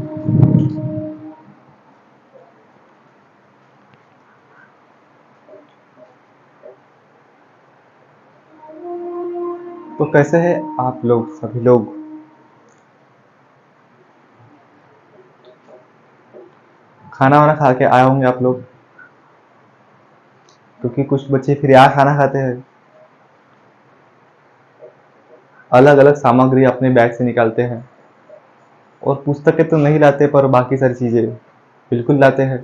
तो कैसे हैं आप लोग सभी लोग। खाना वाना खा के आए होंगे आप लोग, क्योंकि कुछ बच्चे फिर यहाँ खाना खाते हैं, अलग अलग सामग्री अपने बैग से निकालते हैं और पुस्तकें तो नहीं लाते पर बाकी सारी चीजें बिल्कुल लाते हैं।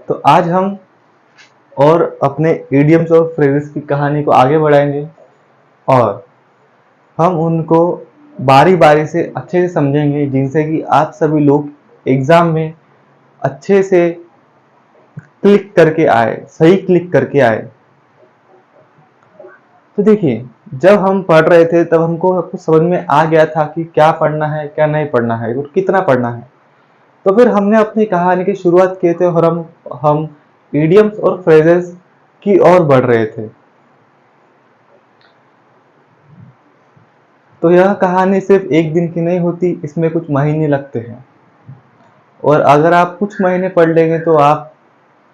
तो आज हम और अपने इडियम्स और फ्रेजेस की कहानी को आगे बढ़ाएंगे और हम उनको बारी बारी से अच्छे से समझेंगे, जिनसे कि आप सभी लोग एग्जाम में अच्छे से क्लिक करके आए, सही क्लिक करके आए। तो देखिए, जब हम पढ़ रहे थे तब हमको कुछ समझ में आ गया था कि क्या पढ़ना है क्या नहीं पढ़ना है और कितना पढ़ना है। तो फिर हमने अपनी कहानी की शुरुआत किए थे और हम इडियम्स और फ्रेजेस की ओर बढ़ रहे थे। तो यह कहानी सिर्फ एक दिन की नहीं होती, इसमें कुछ महीने लगते हैं और अगर आप कुछ महीने पढ़ लेंगे तो आप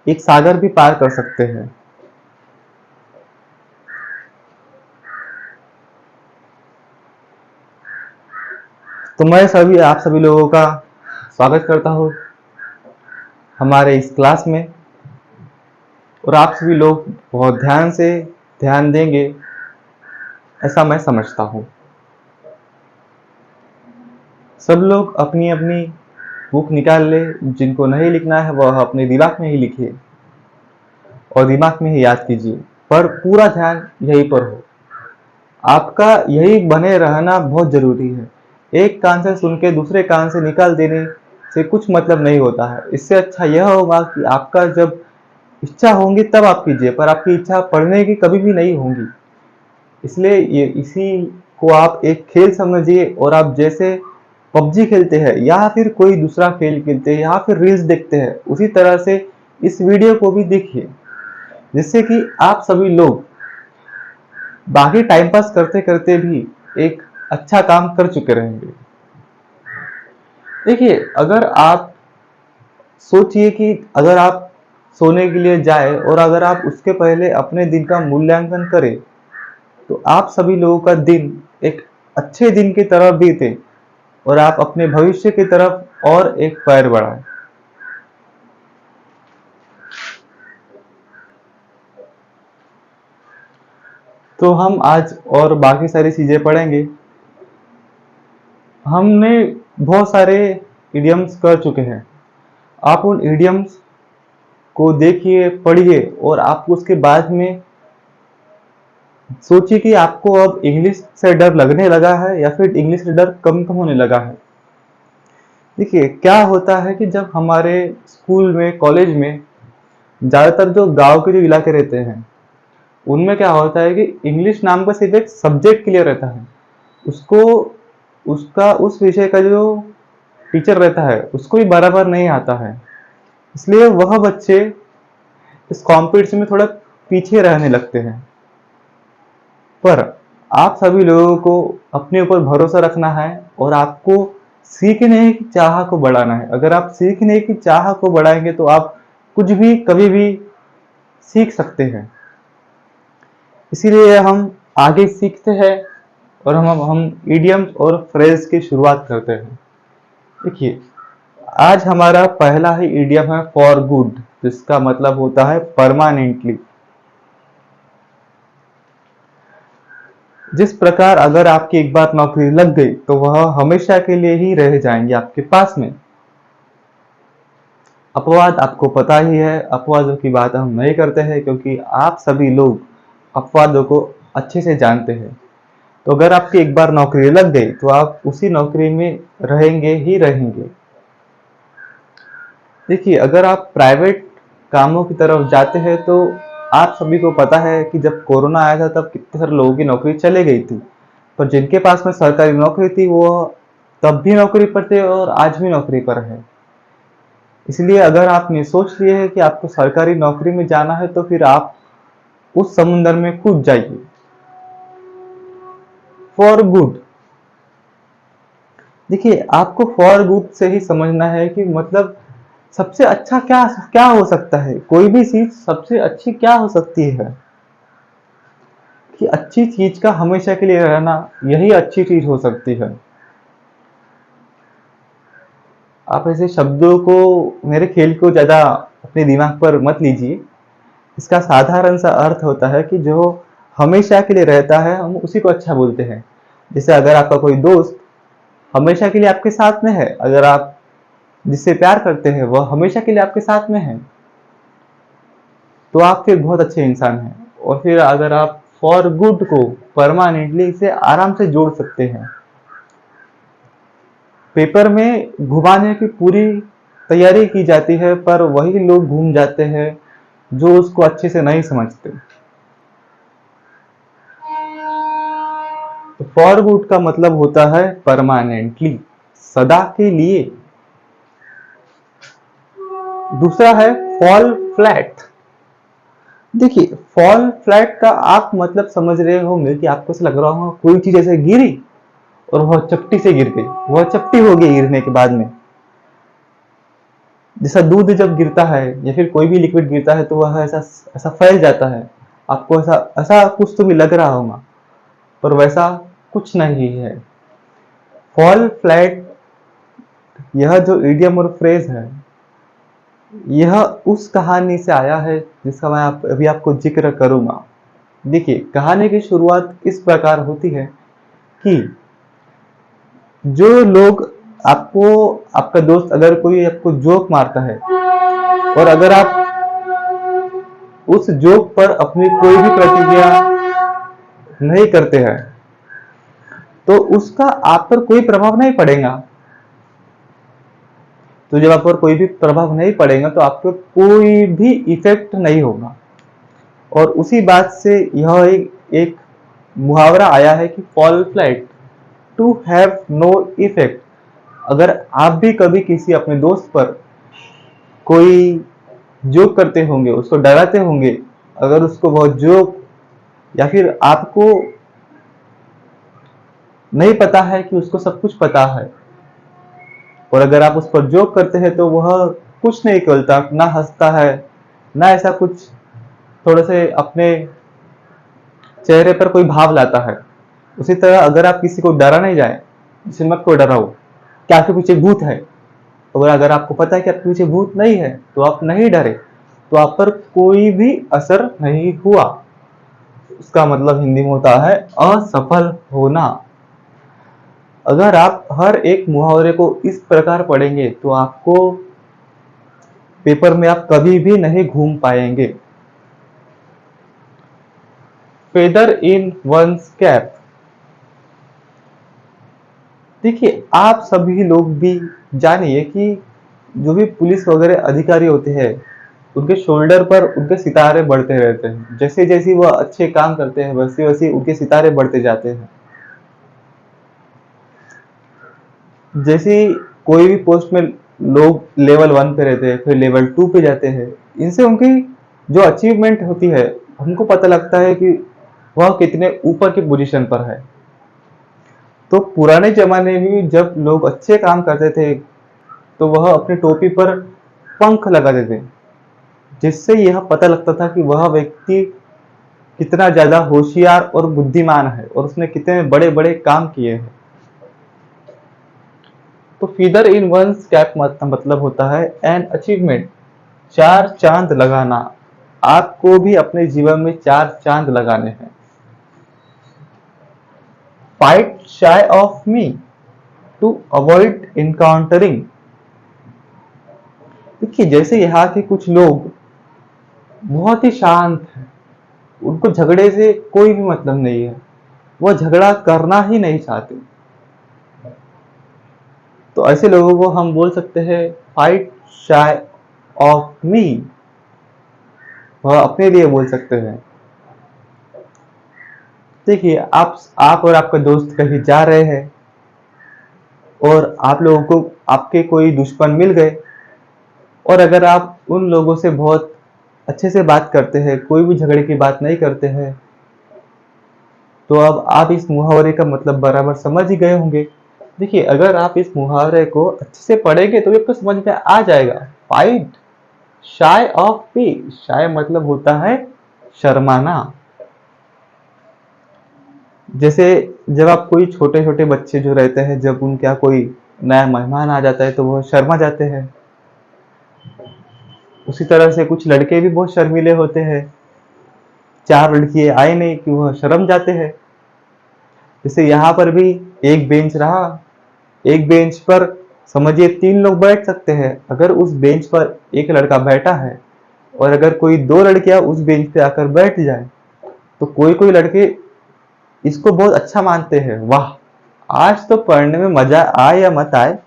एक सागर भी पार कर सकते हैं। तो मैं आप सभी लोगों का स्वागत करता हूँ हमारे इस क्लास में, और आप सभी लोग बहुत ध्यान से ध्यान देंगे ऐसा मैं समझता हूँ। सब लोग अपनी अपनी बुक निकाल ले, जिनको नहीं लिखना है वह अपने दिमाग में ही लिखिए और दिमाग में ही याद कीजिए, पर पूरा ध्यान यहीं पर हो। आपका यही बने रहना बहुत जरूरी है। एक कान से सुन के दूसरे कान से निकाल देने से कुछ मतलब नहीं होता है। इससे अच्छा यह होगा कि आपका जब इच्छा होंगी तब आप कीजिए, पर आपकी इच्छा पढ़ने की कभी भी नहीं होंगी। इसलिए ये इसी को आप एक खेल समझिए, और आप जैसे पबजी खेलते हैं या फिर कोई दूसरा खेल खेलते हैं या फिर रील्स देखते हैं, उसी तरह से इस वीडियो को भी देखिए, जिससे कि आप सभी लोग बाकी टाइम पास करते करते भी एक अच्छा काम कर चुके रहेंगे। देखिए, अगर आप सोचिए कि अगर आप सोने के लिए जाए और अगर आप उसके पहले अपने दिन का मूल्यांकन करें, तो आप सभी लोगों का दिन एक अच्छे दिन की तरफ बीते और आप अपने भविष्य की तरफ और एक पैर बढ़ाएं। तो हम आज और बाकी सारी चीजें पढ़ेंगे। हमने बहुत सारे इडियम्स कर चुके हैं। आप उन इडियम्स को देखिए, पढ़िए और आप उसके बाद में सोचिए कि आपको अब इंग्लिश से डर लगने लगा है या फिर इंग्लिश से डर कम कम होने लगा है। देखिए, क्या होता है कि जब हमारे स्कूल में कॉलेज में ज़्यादातर जो गांव के जो इलाके रहते हैं, उनमें क्या होता है कि इंग्लिश नाम का सिर्फ एक सब्जेक्ट क्लियर रहता है। उसको उसका उस विषय का जो टीचर रहता है उसको भी बराबर नहीं आता है, इसलिए वह बच्चे इस कंपटीशन में थोड़ा पीछे रहने लगते हैं। पर आप सभी लोगों को अपने ऊपर भरोसा रखना है और आपको सीखने की चाह को बढ़ाना है। अगर आप सीखने की चाह को बढ़ाएंगे तो आप कुछ भी कभी भी सीख सकते हैं। इसीलिए हम आगे सीखते हैं और हम इडियम्स और फ्रेज की शुरुआत करते हैं। देखिए, आज हमारा पहला ही इडियम है फॉर गुड, जिसका मतलब होता है परमानेंटली। जिस प्रकार अगर आपकी एक बार नौकरी लग गई तो वह हमेशा के लिए ही रह जाएंगी आपके पास में। अपवाद आपको पता ही है, अपवादों की बात हम नहीं करते हैं क्योंकि आप सभी लोग अपवादों को अच्छे से जानते हैं। तो अगर आपकी एक बार नौकरी लग गई तो आप उसी नौकरी में रहेंगे ही रहेंगे। देखिए, अगर आप प्राइवेट कामों की तरफ जाते हैं तो आप सभी को पता है कि जब कोरोना आया था तब कितने सारे लोगों की नौकरी चले गई थी, पर जिनके पास में सरकारी नौकरी थी वो तब भी नौकरी पर थे और आज भी नौकरी पर है। इसलिए अगर आपने सोच लिया है कि आपको सरकारी नौकरी में जाना है तो फिर आप उस समुंदर में कूद जाइए फॉर गुड। देखिए, आपको फॉर गुड से ही समझना है कि मतलब सबसे अच्छा क्या क्या हो सकता है, कोई भी चीज सबसे अच्छी क्या हो सकती है, कि अच्छी चीज का हमेशा के लिए रहना यही अच्छी चीज हो सकती है। आप ऐसे शब्दों को, मेरे खेल को ज्यादा अपने दिमाग पर मत लीजिए। इसका साधारण सा अर्थ होता है कि जो हमेशा के लिए रहता है हम उसी को अच्छा बोलते हैं। जैसे अगर आपका कोई दोस्त हमेशा के लिए आपके साथ में है, अगर आप जिससे प्यार करते हैं वह हमेशा के लिए आपके साथ में है, तो आप फिर बहुत अच्छे इंसान हैं। और फिर अगर आप फॉर गुड को परमानेंटली से आराम से जोड़ सकते हैं। पेपर में घुमाने की पूरी तैयारी की जाती है, पर वही लोग घूम जाते हैं जो उसको अच्छे से नहीं समझते। तो फॉर गुड का मतलब होता है परमानेंटली, सदा के लिए। दूसरा है फॉल फ्लैट। देखिए, फॉल फ्लैट का आप मतलब समझ रहे होंगे कि आपको ऐसा लग रहा होगा कोई चीज ऐसे गिरी और वह चपटी से गिर गई, वह चपटी हो गई गिरने के बाद में। जैसा दूध जब गिरता है या फिर कोई भी लिक्विड गिरता है तो वह ऐसा ऐसा फैल जाता है। आपको ऐसा ऐसा कुछ तो भी लग रहा होगा, पर वैसा कुछ नहीं है। फॉल फ्लैट, यह जो इडियम और फ्रेज है, यह उस कहानी से आया है जिसका मैं अभी आपको जिक्र करूंगा। देखिए, कहानी की शुरुआत इस प्रकार होती है कि जो लोग आपको, आपका दोस्त अगर कोई आपको जोक मारता है और अगर आप उस जोक पर अपनी कोई भी प्रतिक्रिया नहीं करते हैं, तो उसका आप पर कोई प्रभाव नहीं पड़ेगा। तो जब आप पर कोई भी प्रभाव नहीं पड़ेगा तो आप पर कोई भी इफेक्ट नहीं होगा। और उसी बात से यह एक मुहावरा आया है कि fall flat, to have no effect. अगर आप भी कभी किसी अपने दोस्त पर कोई जोक करते होंगे, उसको डराते होंगे, अगर उसको बहुत जोक, या फिर आपको नहीं पता है कि उसको सब कुछ पता है, और अगर आप उस पर जोक करते हैं तो वह कुछ नहीं बोलता, ना हंसता है, ना ऐसा कुछ थोड़े से अपने चेहरे पर कोई भाव लाता है। उसी तरह अगर आप किसी को डराने जाए, जैसे मत को डराओ कि आपके पीछे भूत है, और अगर आपको पता है कि आपके पीछे भूत नहीं है तो आप नहीं डरे, तो आप पर कोई भी असर नहीं हुआ। उसका मतलब हिंदी में होता है असफल होना। अगर आप हर एक मुहावरे को इस प्रकार पढ़ेंगे तो आपको पेपर में आप कभी भी नहीं घूम पाएंगे। Feather in one's cap. देखिए, आप सभी लोग भी जानिए कि जो भी पुलिस वगैरह अधिकारी होते हैं, उनके शोल्डर पर उनके सितारे बढ़ते रहते हैं। जैसे जैसे वह अच्छे काम करते हैं वैसे वैसे उनके सितारे बढ़ते जाते हैं। जैसे कोई भी पोस्ट में लोग लेवल 1 पे रहते हैं, फिर लेवल 2 पे जाते हैं, इनसे उनकी जो अचीवमेंट होती है हमको पता लगता है कि वह कितने ऊपर की पोजीशन पर है। तो पुराने जमाने में जब लोग अच्छे काम करते थे तो वह अपनी टोपी पर पंख लगाते थे, जिससे यह पता लगता था कि वह व्यक्ति कितना ज्यादा होशियार और बुद्धिमान है और उसने कितने बड़े बड़े काम किए हैं। तो फीदर इन वंस कैप मतलब होता है एन अचीवमेंट, चार चांद लगाना। आपको भी अपने जीवन में चार चांद लगाने हैं। Fight shy of me, to avoid encountering. देखिए, जैसे यहाँ के कुछ लोग बहुत ही शांत हैं, उनको झगड़े से कोई भी मतलब नहीं है, वो झगड़ा करना ही नहीं चाहते, तो ऐसे लोगों को हम बोल सकते हैं फाइट शाय ऑफ मी। वह अपने लिए बोल सकते हैं। देखिए, आप और आपका दोस्त कहीं जा रहे हैं और आप लोगों को आपके कोई दुश्मन मिल गए, और अगर आप उन लोगों से बहुत अच्छे से बात करते हैं, कोई भी झगड़े की बात नहीं करते हैं, तो अब आप इस मुहावरे का मतलब बराबर समझ ही गए होंगे। देखिए, अगर आप इस मुहावरे को अच्छे से पढ़ेंगे तो आपको समझ में आ जाएगा। फाइट शाय ऑफ पी, शाय मतलब होता है शर्माना। जैसे जब आप कोई छोटे छोटे बच्चे जो रहते हैं, जब उनके यहाँ कोई नया मेहमान आ जाता है तो वो शर्मा जाते हैं। उसी तरह से कुछ लड़के भी बहुत शर्मीले होते हैं। चार लड़कियां आए नहीं कि वह शर्म जाते हैं। जैसे यहाँ पर भी एक बेंच रहा, एक बेंच पर समझिए 3 लोग बैठ सकते हैं। अगर उस बेंच पर एक लड़का बैठा है और अगर कोई 2 लड़कियां उस बेंच पे आकर बैठ जाए तो कोई कोई लड़के इसको बहुत अच्छा मानते हैं। वाह, आज तो पढ़ने में मजा आए या मत आए,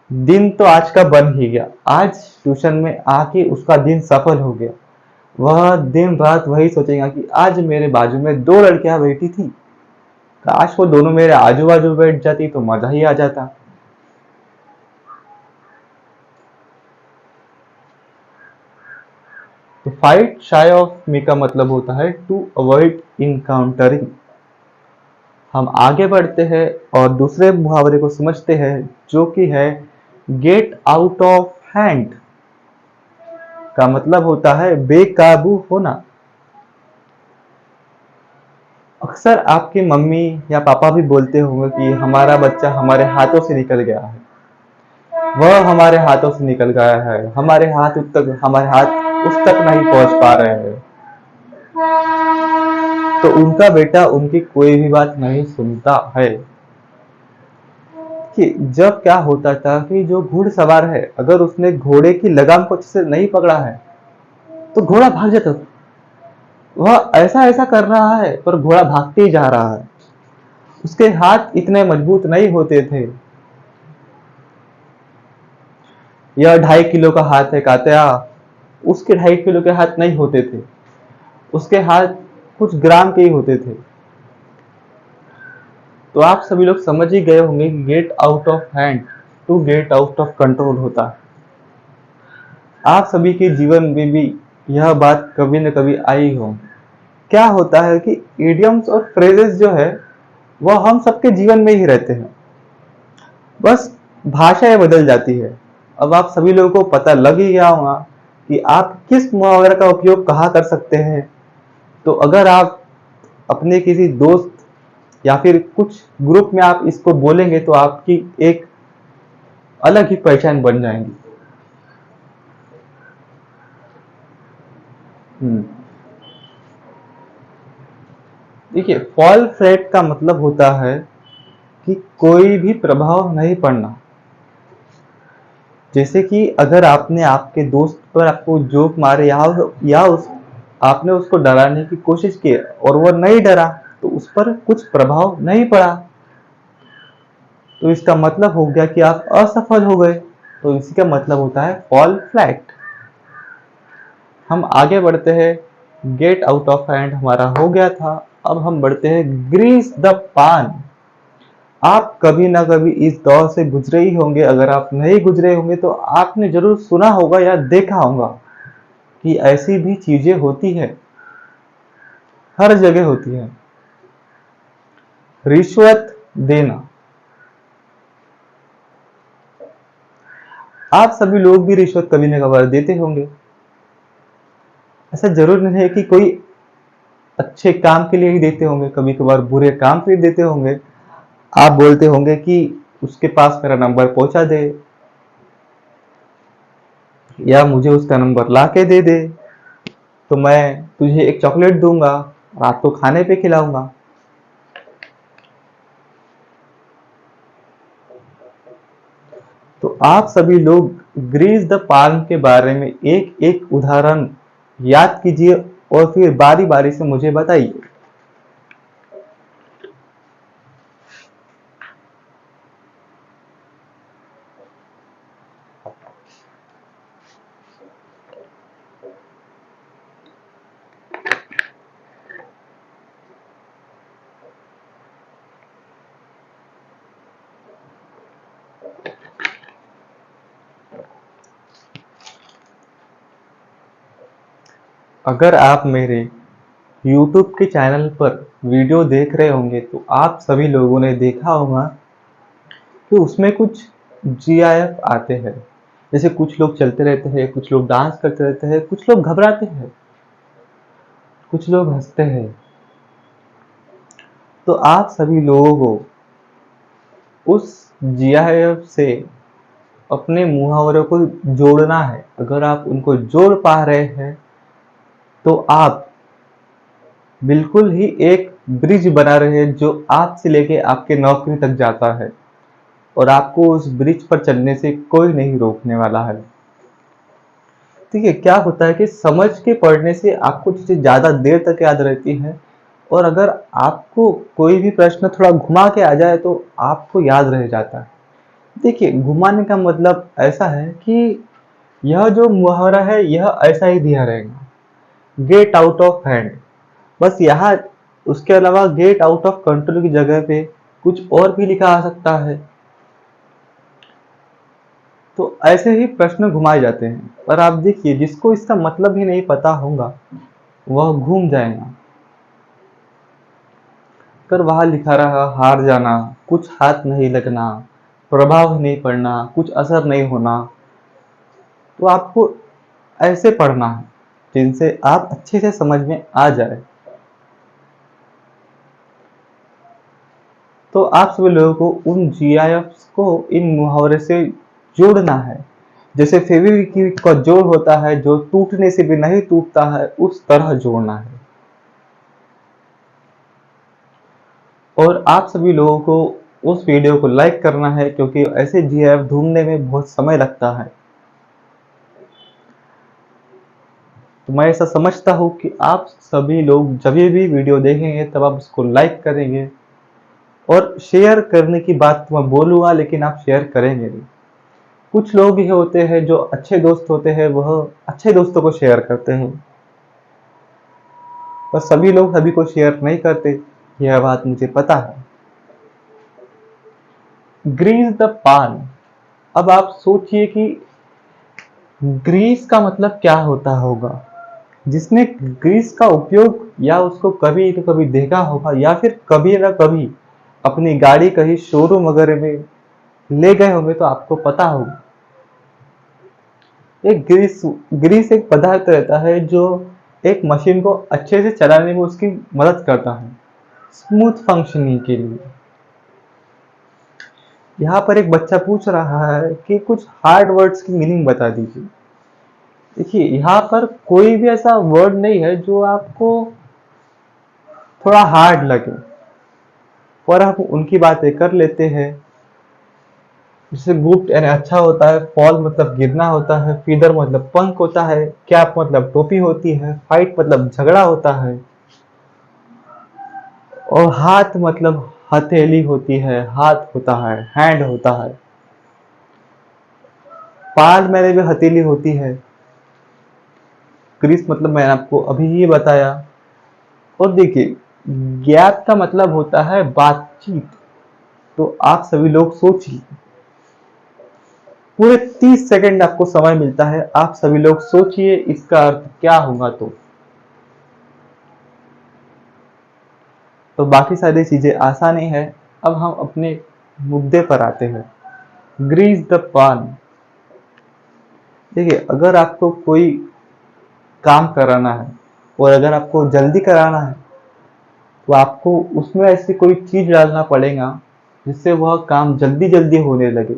दिन तो आज का बन ही गया। आज ट्यूशन में आके उसका दिन सफल हो गया। वह दिन रात वही सोचेगा कि आज मेरे बाजू में 2 लड़कियां बैठी थी, काश वो दोनों मेरे आजू बाजू बैठ जाती तो मजा ही आ जाता। तो फाइट शाय ऑफ मी का मतलब होता है टू अवॉइड इनकाउंटरिंग। हम आगे बढ़ते हैं और दूसरे मुहावरे को समझते हैं, जो कि है गेट आउट ऑफ हैंड का मतलब होता है बेकाबू होना। अक्सर आपकी मम्मी या पापा भी बोलते होंगे कि हमारा बच्चा हमारे हाथों से निकल गया है, वह हमारे हाथों से निकल गया है, हमारे हाथ उस तक नहीं पहुंच पा रहे हैं। तो उनका बेटा उनकी कोई भी बात नहीं सुनता है। कि जब क्या होता था कि जो घुड़सवार है, अगर उसने घोड़े की लगाम को अच्छे से नहीं पकड़ा है तो घोड़ा भाग जाता था। वह ऐसा ऐसा कर रहा है पर घोड़ा भागते ही जा रहा है। उसके हाथ इतने मजबूत नहीं होते थे। यह 2.5 किलो का हाथ है कात्या, उसके 2.5 किलो के हाथ नहीं होते थे। उसके हाथ कुछ ग्राम के ही होते थे। तो आप सभी लोग समझ ही गए होंगे कि get out of hand to get out of control होता है। आप सभी के जीवन में भी यह बात कभी न कभी आई हो। क्या होता है कि इडियम्स और फ्रेजेस जो है वह हम सबके जीवन में ही रहते हैं, बस भाषाएं बदल जाती है। अब आप सभी लोगों को पता लग ही गया होगा कि आप किस मुहावरे का उपयोग कहाँ कर सकते हैं। तो अगर आप अपने किसी दोस्त या फिर कुछ ग्रुप में आप इसको बोलेंगे तो आपकी एक अलग ही पहचान बन जाएंगी। हम्म, देखिए, फॉल फ्लैट का मतलब होता है कि कोई भी प्रभाव नहीं पड़ना। जैसे कि अगर आपने आपके दोस्त पर आपको जोक मारे या आपने उसको डराने की कोशिश की और वो नहीं डरा तो उस पर कुछ प्रभाव नहीं पड़ा, तो इसका मतलब हो गया कि आप असफल हो गए। तो इसी का मतलब होता है फॉल फ्लैट। हम आगे बढ़ते हैं। गेट आउट ऑफ हैंड हमारा हो गया था। अब हम बढ़ते हैं ग्रीस द पान। आप कभी ना कभी इस दौर से गुजरे ही होंगे। अगर आप नहीं गुजरे होंगे तो आपने जरूर सुना होगा या देखा होगा कि ऐसी भी चीजें होती है, हर जगह होती है। रिश्वत देना। आप सभी लोग भी रिश्वत कभी ना कभी देते होंगे। ऐसा जरूर नहीं है कि कोई अच्छे काम के लिए ही देते होंगे, कभी कभार बुरे काम के लिए देते होंगे। आप बोलते होंगे कि उसके पास मेरा नंबर पहुंचा दे या मुझे उसका नंबर ला के दे दे तो मैं तुझे एक चॉकलेट दूंगा, रात को खाने पे खिलाऊंगा। तो आप सभी लोग ग्रीस द पाल्म के बारे में एक एक उदाहरण याद कीजिए और फिर बारी बारी से मुझे बताइए। अगर आप मेरे YouTube के चैनल पर वीडियो देख रहे होंगे तो आप सभी लोगों ने देखा होगा फिर उसमें कुछ GIF आते हैं। जैसे कुछ लोग चलते रहते हैं, कुछ लोग डांस करते रहते हैं, कुछ लोग घबराते हैं, कुछ लोग हंसते हैं। तो आप सभी लोगों को उस GIF से अपने मुहावरों को जोड़ना है। अगर आप उनको जोड़ पा रहे हैं तो आप बिल्कुल ही एक ब्रिज बना रहे हैं जो आपसे लेके आपके नौकरी तक जाता है, और आपको उस ब्रिज पर चलने से कोई नहीं रोकने वाला है। ठीक है, क्या होता है कि समझ के पढ़ने से आपको चीजें ज्यादा देर तक याद रहती है, और अगर आपको कोई भी प्रश्न थोड़ा घुमा के आ जाए तो आपको याद रह जाता है। देखिए, घुमाने का मतलब ऐसा है कि यह जो मुहावरा है यह ऐसा ही दिया रहेगा, गेट आउट ऑफ हैंड। बस यहाँ उसके अलावा गेट आउट ऑफ कंट्रोल की जगह पे कुछ और भी लिखा आ सकता है। तो ऐसे ही प्रश्न घुमाए जाते हैं, और आप देखिए जिसको इसका मतलब ही नहीं पता होगा वह घूम जाएगा। कर वहां लिखा रहा हार जाना, कुछ हाथ नहीं लगना, प्रभाव नहीं पड़ना, कुछ असर नहीं होना, तो आपको ऐसे पढ़ना है जिनसे आप अच्छे से समझ में आ जाए। तो आप सभी लोगों को उन GIFs को इन मुहावरे से जोड़ना है। जैसे फेविक्विक का जोड़ होता है जो टूटने से भी नहीं टूटता है, उस तरह जोड़ना है। और आप सभी लोगों को उस वीडियो को लाइक करना है, क्योंकि ऐसे GIF ढूंढने में बहुत समय लगता है। तो मैं ऐसा समझता हूँ कि आप सभी लोग जब भी वीडियो देखेंगे तब आप उसको लाइक करेंगे, और शेयर करने की बात तो मैं बोलूँगा लेकिन आप शेयर करेंगे नहीं। कुछ लोग ही होते हैं जो अच्छे दोस्त होते हैं, वह अच्छे दोस्तों को शेयर करते हैं, पर सभी लोग सभी को शेयर नहीं करते, यह बात मुझे पता है। ग्रीस द पान। अब आप सोचिए कि ग्रीस का मतलब क्या होता होगा। जिसने ग्रीस का उपयोग या उसको कभी तो कभी देखा होगा, या फिर कभी ना कभी अपनी गाड़ी कहीं शोरूम वगैरह में ले गए होंगे तो आपको पता होगा। एक ग्रीस ग्रीस एक पदार्थ रहता है जो एक मशीन को अच्छे से चलाने में उसकी मदद करता है, स्मूथ फंक्शनिंग के लिए। यहाँ पर एक बच्चा पूछ रहा है कि कुछ हार्ड वर्ड्स की मीनिंग बता दीजिए। देखिए, यहाँ पर कोई भी ऐसा वर्ड नहीं है जो आपको थोड़ा हार्ड लगे, पर हम उनकी बातें कर लेते हैं। जैसे गुड यानी अच्छा होता है, फॉल मतलब गिरना होता है, फीदर मतलब पंख होता है, कैप मतलब टोपी होती है, फाइट मतलब झगड़ा होता है, और हाथ मतलब हथेली होती है, हाथ होता है, हैंड होता है। पाल मैंने भी हथेली होती है। ग्रीस मतलब मैंने आपको अभी ही बताया। और देखिए, गैप का मतलब होता है बातचीत। तो आप सभी लोग सोचिए, पूरे 30 सेकंड आपको समय मिलता है, आप सभी लोग सोचिए इसका अर्थ क्या होगा। तो बाकी सारी चीजें आसान ही है। अब हम अपने मुद्दे पर आते हैं। ग्रीस द पान। देखिए, अगर आपको कोई काम कराना है और अगर आपको जल्दी कराना है तो आपको उसमें ऐसी कोई चीज डालना पड़ेगा जिससे वह काम जल्दी जल्दी होने लगे।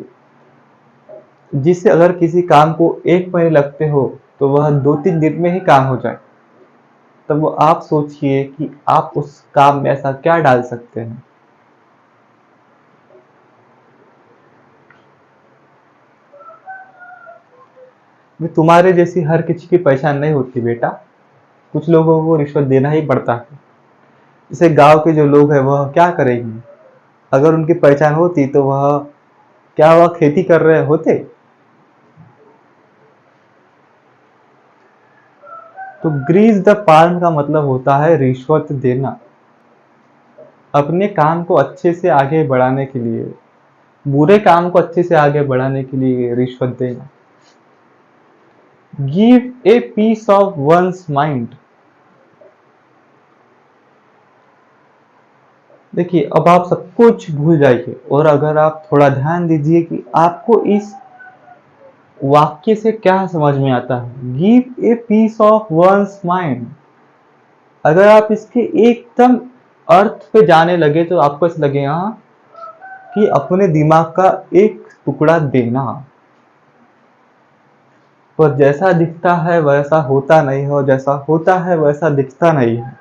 जिससे अगर किसी काम को 1 महीने लगते हो तो वह 2-3 दिन में ही काम हो जाए। तब वो आप सोचिए कि आप उस काम में ऐसा क्या डाल सकते हैं। वे तुम्हारे जैसी हर किसी की पहचान नहीं होती बेटा, कुछ लोगों को रिश्वत देना ही पड़ता है। जैसे गांव के जो लोग हैं वह क्या करेंगे, अगर उनकी पहचान होती तो वह क्या वह खेती कर रहे होते। तो ग्रीस द पाल्म का मतलब होता है रिश्वत देना। अपने काम को अच्छे से आगे बढ़ाने के लिए, बुरे काम को अच्छे से आगे बढ़ाने के लिए रिश्वत देना। Give a piece of one's mind. देखिए, अब आप सब कुछ भूल जाइए और अगर आप थोड़ा ध्यान दीजिए कि आपको इस वाक्य से क्या समझ में आता है। Give a piece of one's mind. अगर आप इसके एकदम अर्थ पे जाने लगे तो आपको ऐसा लगेगा कि अपने दिमाग का एक टुकड़ा देना। पर जैसा दिखता है वैसा होता नहीं है और जैसा होता है वैसा दिखता नहीं है।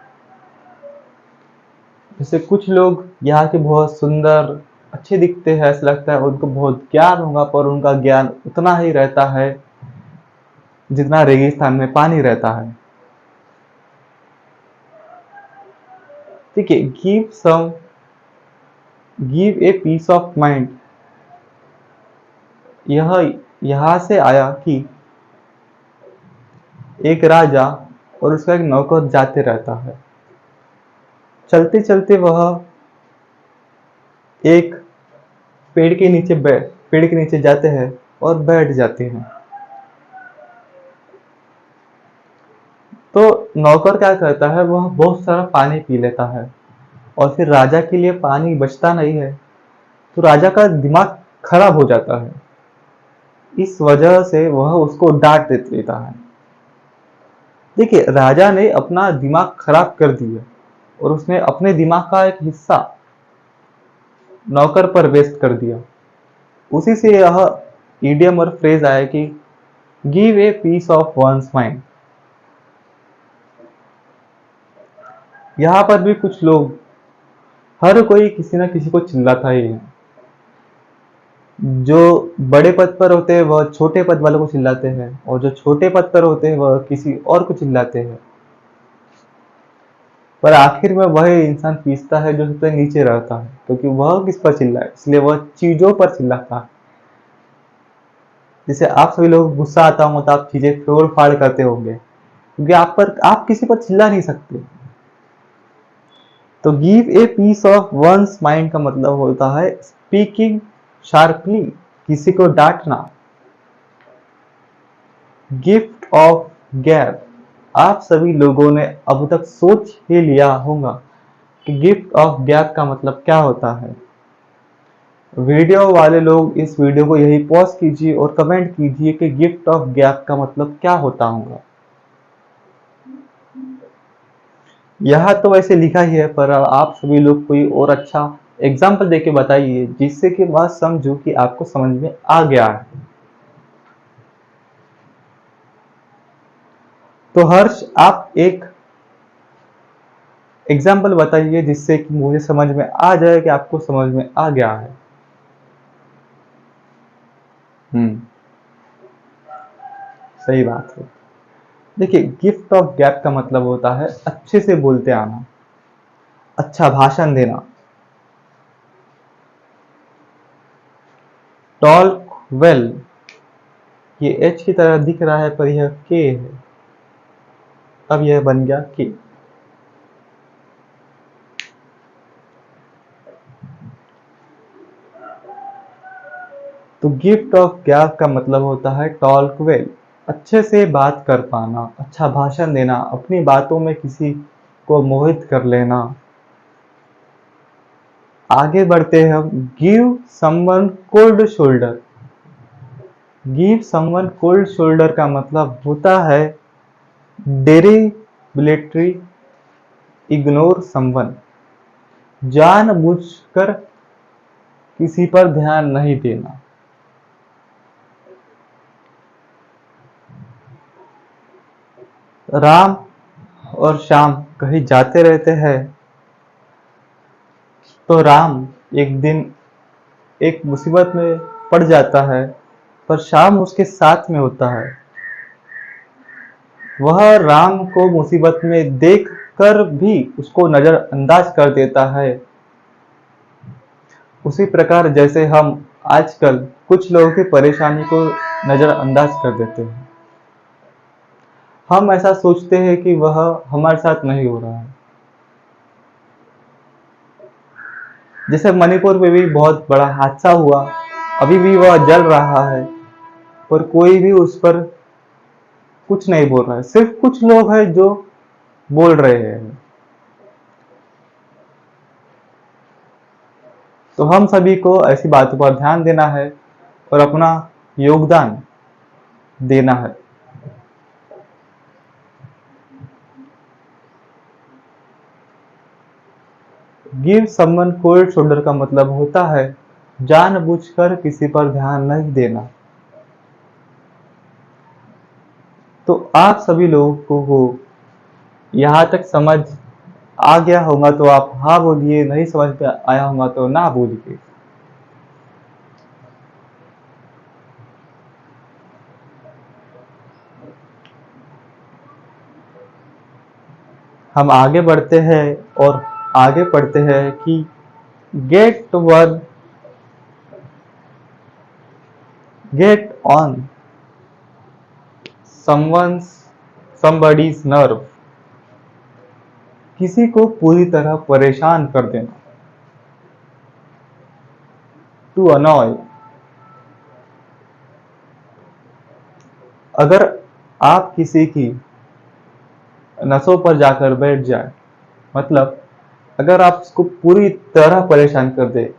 जैसे कुछ लोग यहाँ के बहुत सुंदर अच्छे दिखते हैं, ऐसा लगता है उनको बहुत ज्ञान होगा, पर उनका ज्ञान उतना ही रहता है जितना रेगिस्तान में पानी रहता है। ठीक है, give a piece of mind, यह यहाँ से आया कि एक राजा और उसका एक नौकर जाते रहता है। चलते चलते वह एक पेड़ के नीचे जाते हैं और बैठ जाते हैं। तो नौकर क्या करता है, वह बहुत सारा पानी पी लेता है और फिर राजा के लिए पानी बचता नहीं है, तो राजा का दिमाग खराब हो जाता है। इस वजह से वह उसको डांट देता है। देखिए, राजा ने अपना दिमाग खराब कर दिया और उसने अपने दिमाग का एक हिस्सा नौकर पर वेस्ट कर दिया। उसी से यह इडियम और फ्रेज आया कि give a piece of one's mind. यहाँ पर भी कुछ लोग, हर कोई किसी ना किसी को चिल्लाता ही है। जो बड़े पद पर होते हैं वह छोटे पद वालों को चिल्लाते हैं और जो छोटे पद पर होते हैं वह किसी और को चिल्लाते हैं। पर आखिर में वह इंसान पीसता है जो सबसे नीचे रहता है, क्योंकि वह किस पर चिल्लाए, इसलिए वह चीजों पर चिल्लाता है। जैसे आप सभी लोग गुस्सा आता होगा तो आप चीजें फोड़ फाड़ करते होंगे, क्योंकि आप किसी पर चिल्ला नहीं सकते। तो give a piece of one's mind का मतलब होता है स्पीकिंग शार्पली, किसी को डांटना। गिफ्ट ऑफ गैप, आप सभी लोगों ने अब तक सोच ही लिया होगा कि गिफ्ट ऑफ गैप का मतलब क्या होता है। वीडियो वाले लोग इस वीडियो को यही पॉज कीजिए और कमेंट कीजिए कि गिफ्ट ऑफ गैप का मतलब क्या होता होगा। यहाँ तो वैसे लिखा ही है, पर आप सभी लोग कोई और अच्छा एग्जाम्पल देके बताइए जिससे कि मैं समझूं कि आपको समझ में आ गया है। तो हर्ष, आप एक एग्जाम्पल बताइए जिससे कि मुझे समझ में आ जाए कि आपको समझ में आ गया है। हम्म, सही बात है। देखिए, गिफ्ट ऑफ गैप का मतलब होता है अच्छे से बोलते आना, अच्छा भाषण देना। टॉक वेल, ये एच की तरह दिख रहा है पर यह के है, अब यह बन गया के। तो गिफ्ट ऑफ गैप का मतलब होता है टॉक वेल, अच्छे से बात कर पाना, अच्छा भाषण देना, अपनी बातों में किसी को मोहित कर लेना। आगे बढ़ते हैं हम। Give someone cold shoulder. Give someone cold shoulder का मतलब होता है डेरिवेटरी, इग्नोर समवन, जानबूझकर किसी पर ध्यान नहीं देना। राम और श्याम कहीं जाते रहते हैं, तो राम एक दिन एक मुसीबत में पड़ जाता है, पर श्याम उसके साथ में होता है। वह राम को मुसीबत में देख कर भी उसको नजरअंदाज कर देता है। उसी प्रकार जैसे हम आजकल कुछ लोगों की परेशानी को नजरअंदाज कर देते हैं, हम ऐसा सोचते हैं कि वह हमारे साथ नहीं हो रहा है। जैसे मणिपुर में भी बहुत बड़ा हादसा हुआ, अभी भी वह जल रहा है, पर कोई भी उस पर कुछ नहीं बोल रहा है। सिर्फ कुछ लोग हैं जो बोल रहे हैं। तो हम सभी को ऐसी बातों पर ध्यान देना है और अपना योगदान देना है। गिव समवन कोल्ड शोल्डर का मतलब होता है जानबूझकर किसी पर ध्यान नहीं देना। तो आप सभी लोगों को यहाँ तक समझ आ गया होगा तो आप हाँ बोलिए, नहीं समझ में आया होगा तो ना बोलिए। हम आगे बढ़ते हैं और आगे पढ़ते हैं कि get one get on someone's somebody's nerve, किसी को पूरी तरह परेशान कर देना। टू अनॉय, अगर आप किसी की नसों पर जाकर बैठ जाए, मतलब अगर आप उसको पूरी तरह परेशान कर दे,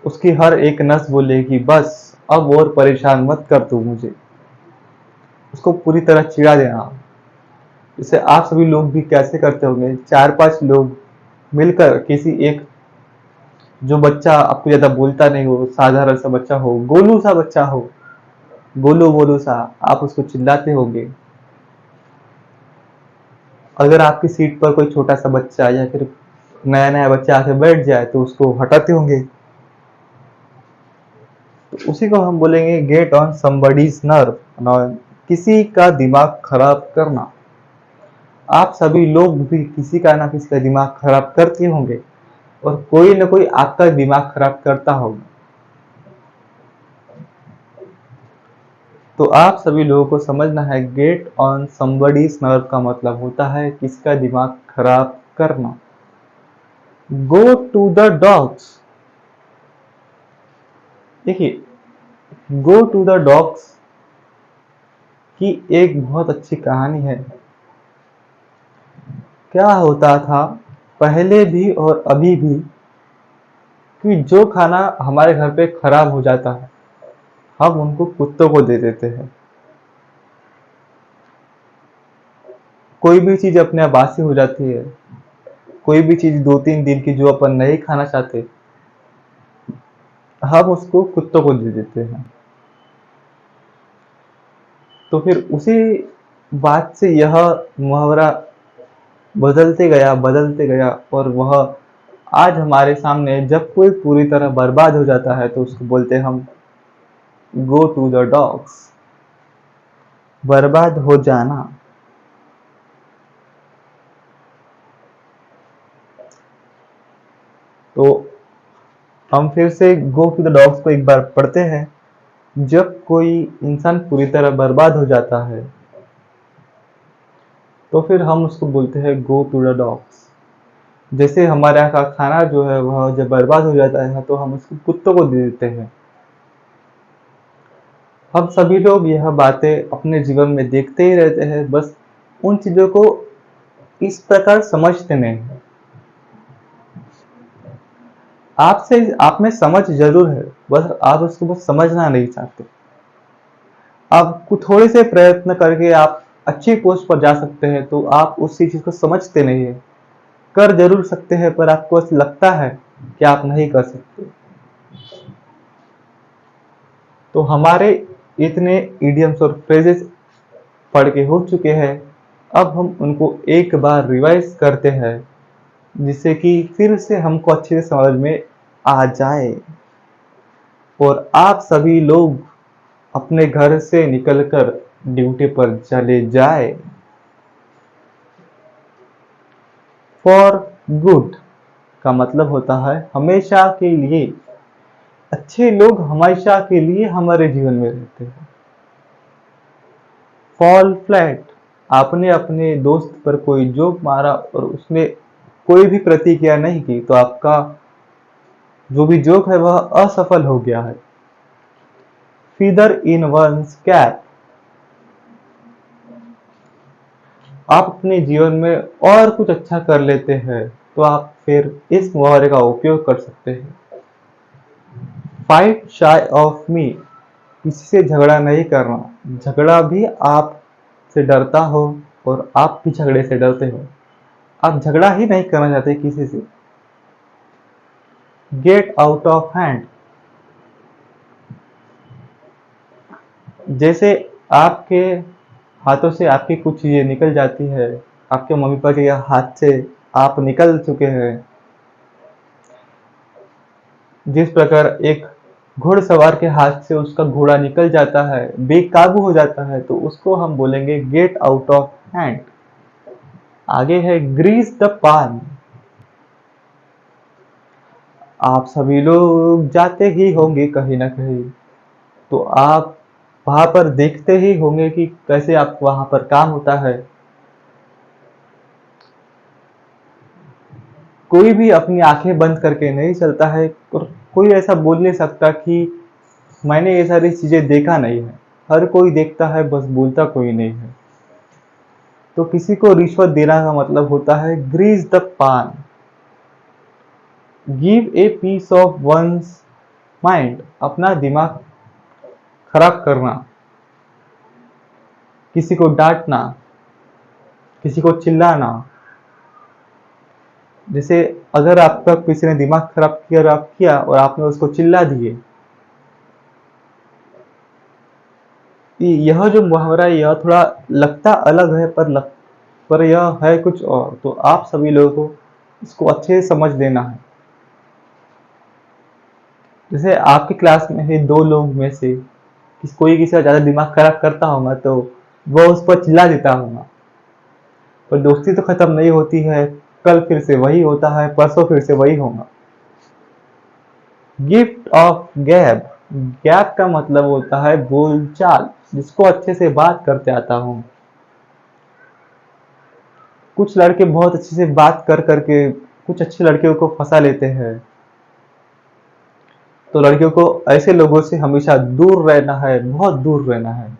उसकी हर एक नस बोले कि बस अब और परेशान मत कर तू मुझे, उसको पूरी तरह चिढ़ा देना। जैसे आप सभी लोग भी कैसे करते होंगे, 4-5 लोग मिलकर किसी एक, जो बच्चा आपको ज्यादा बोलता नहीं हो, साधारण सा बच्चा हो, गोलू सा बच्चा हो, गोलू बोलू सा, आप उसको चिल्लाते होंगे। अगर आपकी सीट पर कोई छोटा सा बच्चा या फिर नया नया बच्चा आके बैठ जाए तो उसको हटाते होंगे। तो उसी को हम बोलेंगे गेट ऑन समबडीज नर्व, किसी का दिमाग खराब करना। आप सभी लोग भी किसी का ना किसी का दिमाग खराब करते होंगे और कोई ना कोई आपका दिमाग खराब करता होगा। तो आप सभी लोगों को समझना है गेट ऑन समबडीज नर्व का मतलब होता है किसका दिमाग खराब करना। गो टू द डॉग्स, देखिए गो टू द डॉग्स की एक बहुत अच्छी कहानी है। क्या होता था पहले भी और अभी भी कि जो खाना हमारे घर पे खराब हो जाता है हम उनको कुत्तों को दे देते हैं। कोई भी चीज अपने आप बासी हो जाती है, कोई भी चीज 2-3 दिन की जो अपन नहीं खाना चाहते हम उसको कुत्तों को दे देते हैं। तो फिर उसी बात से यह मुहावरा बदलते गया और वह आज हमारे सामने जब कोई पूरी तरह बर्बाद हो जाता है तो उसको बोलते हैं हम गो टू द डॉग्स, बर्बाद हो जाना। तो हम फिर से गो टू द डॉग्स को एक बार पढ़ते हैं। जब कोई इंसान पूरी तरह बर्बाद हो जाता है तो फिर हम उसको बोलते हैं गो टू द डॉग्स। जैसे हमारे यहाँ का खाना जो है वह जब बर्बाद हो जाता है तो हम उसको कुत्तों को दे देते हैं। हम सभी लोग यह बातें अपने जीवन में देखते ही रहते हैं, बस उन चीजों को इस प्रकार समझते नहीं हैं। आप में समझ जरूर है, बस आप उसको बस समझना नहीं चाहते। आप थोड़े से प्रयत्न करके आप अच्छी पोस्ट पर जा सकते हैं तो आप उस चीज को समझते नहीं है। कर जरूर सकते हैं पर आपको ऐसा लगता है कि आप नहीं कर सकते। तो हमारे इतने इडियम्स और फ्रेजेस पढ़ के हो चुके हैं, अब हम उनको एक बार रिवाइज करते हैं जिससे कि फिर से हमको अच्छे से समझ में आ जाए और आप सभी लोग अपने घर से निकलकर ड्यूटी पर चले जाए। फॉर गुड का मतलब होता है हमेशा के लिए। अच्छे लोग हमेशा के लिए हमारे जीवन में रहते हैं। फॉल फ्लैट, आपने अपने दोस्त पर कोई जोक मारा और उसने कोई भी प्रतिक्रिया नहीं की तो आपका जो भी जोक है वह असफल हो गया है। फीदर इन वंस कैप, आप अपने जीवन में और कुछ अच्छा कर लेते हैं तो आप फिर इस मुहावरे का उपयोग कर सकते हैं। फाइट शाय ऑफ मी, किसी से झगड़ा नहीं करना। झगड़ा भी आप से डरता हो और आप भी झगड़े से डरते हो, आप झगड़ा ही नहीं करना चाहते किसी से। गेट आउट ऑफ हैंड, जैसे आपके हाथों से आपकी कुछ चीजें निकल जाती है, आपके मम्मी पापा के हाथ से आप निकल चुके हैं। जिस प्रकार एक घुड़सवार के हाथ से उसका घोड़ा निकल जाता है, बेकाबू हो जाता है, तो उसको हम बोलेंगे गेट आउट ऑफ हैंड। आगे है ग्रीस द पान, आप सभी लोग जाते ही होंगे कहीं ना कहीं, तो आप वहां पर देखते ही होंगे कि कैसे आप वहां पर काम होता है। कोई भी अपनी आंखें बंद करके नहीं चलता है और कोई ऐसा बोल नहीं सकता कि मैंने ये सारी चीजें देखा नहीं है। हर कोई देखता है, बस बोलता कोई नहीं है। तो किसी को रिश्वत देना का मतलब होता है grease the palm. Give a piece of one's mind, अपना दिमाग खराब करना, किसी को डांटना, किसी को चिल्लाना। जैसे अगर आपका किसी ने दिमाग खराब किया और आप किया और आपने उसको चिल्ला दिए, यह जो मुहावरा है यह थोड़ा लगता अलग है, पर यह है कुछ और। तो आप सभी लोगों को इसको अच्छे से समझ लेना है। जैसे आपकी क्लास में है दो लोग में से कोई किसी का ज्यादा दिमाग खराब करता होगा तो वो उस पर चिल्ला देता होगा, पर दोस्ती तो खत्म नहीं होती है। कल फिर से वही होता है, परसों फिर से वही होगा। गिफ्ट ऑफ गैब, गैप का मतलब होता है बोलचाल, जिसको अच्छे से बात करते आता हूँ। कुछ लड़के बहुत अच्छे से बात कर करके कुछ अच्छी लड़कियों को फंसा लेते हैं, तो लड़कियों को ऐसे लोगों से हमेशा दूर रहना है, बहुत दूर रहना है।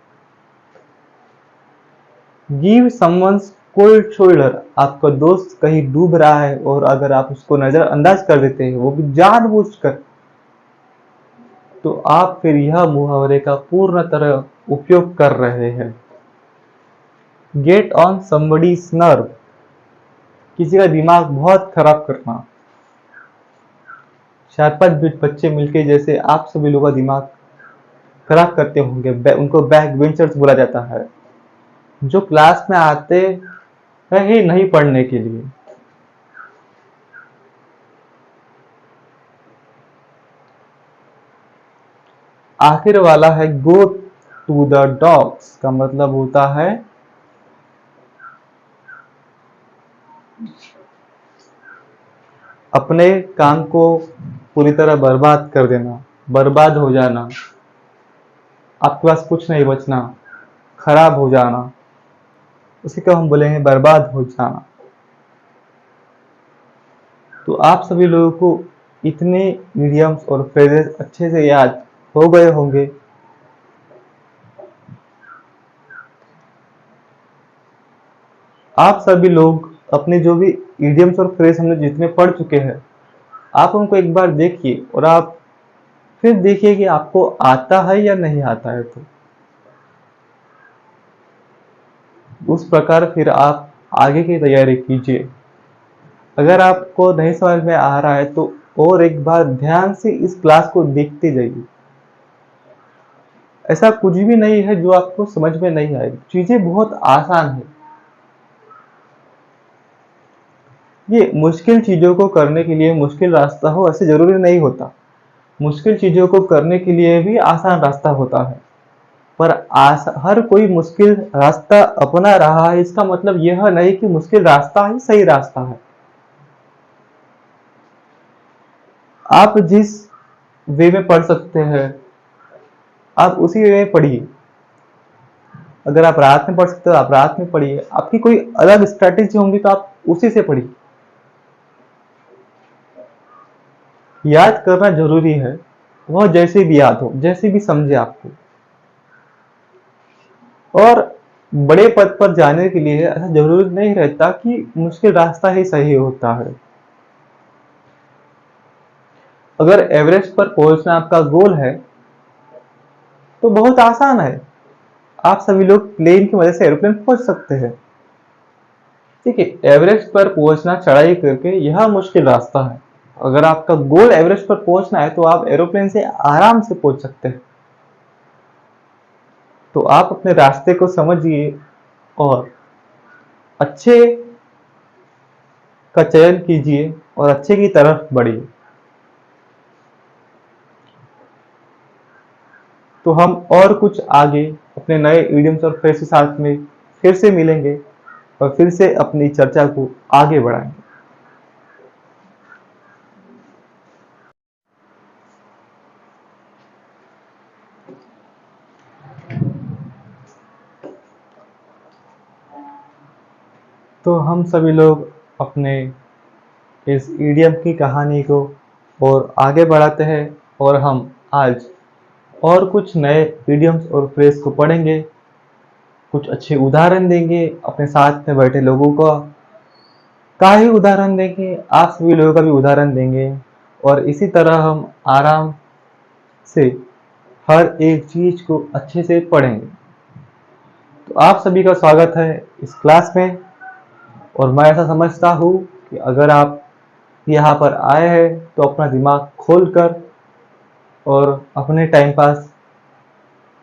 गिव समवंस कोल्ड शोल्डर, आपका दोस्त कहीं डूब रहा है और अगर आप उसको नजरअंदाज कर देते हैं, वो भी जानबूझकर, तो आप फिर यह मुहावरे का पूर्ण तरह उपयोग कर रहे हैं। गेट ऑन समबडीज नर्व, किसी का दिमाग बहुत खराब करना। 4-5 बच्चे मिलके जैसे आप सभी लोगों का दिमाग खराब करते होंगे, उनको बैक बेंचर्स बोला जाता है, जो क्लास में आते हैं ही नहीं पढ़ने के लिए। आखिर वाला है गो टू द डॉग्स, का मतलब होता है अपने काम को पूरी तरह बर्बाद कर देना, बर्बाद हो जाना, आपके पास कुछ नहीं बचना, खराब हो जाना, उसी को हम बोलेंगे बर्बाद हो जाना। तो आप सभी लोगों को इतने मीडियम्स और फ्रेजेस अच्छे से याद हो गए होंगे। आप सभी लोग अपने जो भी इडियम्स और फ्रेज हमने जितने पढ़ चुके हैं, आप उनको एक बार देखिए और आप फिर देखिए कि आपको आता है या नहीं आता है। तो उस प्रकार फिर आप आगे की तैयारी कीजिए। अगर आपको नहीं समझ में आ रहा है तो और एक बार ध्यान से इस क्लास को देखते जाइए। ऐसा कुछ भी नहीं है जो आपको समझ में नहीं आए, चीजें बहुत आसान है। ये मुश्किल चीजों को करने के लिए मुश्किल रास्ता हो ऐसे जरूरी नहीं होता, मुश्किल चीजों को करने के लिए भी आसान रास्ता होता है। पर हर कोई मुश्किल रास्ता अपना रहा है, इसका मतलब यह नहीं कि मुश्किल रास्ता ही सही रास्ता है। आप जिस वे में पढ़ सकते हैं, आप उसी वे में पढ़िए। अगर आप रात में पढ़ सकते हो आप रात में पढ़िए, आपकी कोई अलग स्ट्रैटेजी होंगी तो आप उसी से पढ़िए। याद करना जरूरी है, वह जैसे भी याद हो, जैसे भी समझे आपको। और बड़े पद पर जाने के लिए ऐसा जरूरी नहीं रहता कि मुश्किल रास्ता ही सही होता है। अगर एवरेस्ट पर पहुंचना आपका गोल है तो बहुत आसान है। आप सभी लोग प्लेन की मदद से एरोप्लेन पहुंच सकते हैं। ठीक है, एवरेस्ट पर पहुंचना चढ़ाई करके यह मुश्किल रास्ता है। अगर आपका गोल एवरेस्ट पर पहुंचना है तो आप एरोप्लेन से आराम से पहुंच सकते हैं। तो आप अपने रास्ते को समझिए और अच्छे का चयन कीजिए और अच्छे की तरफ बढ़िए। तो हम और कुछ आगे अपने नए इडियम्स और फ्रेज के साथ में फिर से मिलेंगे और फिर से अपनी चर्चा को आगे बढ़ाएंगे। तो हम सभी लोग अपने इस इडियम की कहानी को और आगे बढ़ाते हैं और हम आज और कुछ नए इडियम्स और फ्रेज को पढ़ेंगे, कुछ अच्छे उदाहरण देंगे, अपने साथ में बैठे लोगों का ही उदाहरण देंगे, आप सभी लोगों का भी उदाहरण देंगे और इसी तरह हम आराम से हर एक चीज को अच्छे से पढ़ेंगे। तो आप सभी का स्वागत है इस क्लास में और मैं ऐसा समझता हूँ कि अगर आप यहाँ पर आए हैं तो अपना दिमाग खोलकर और अपने टाइम पास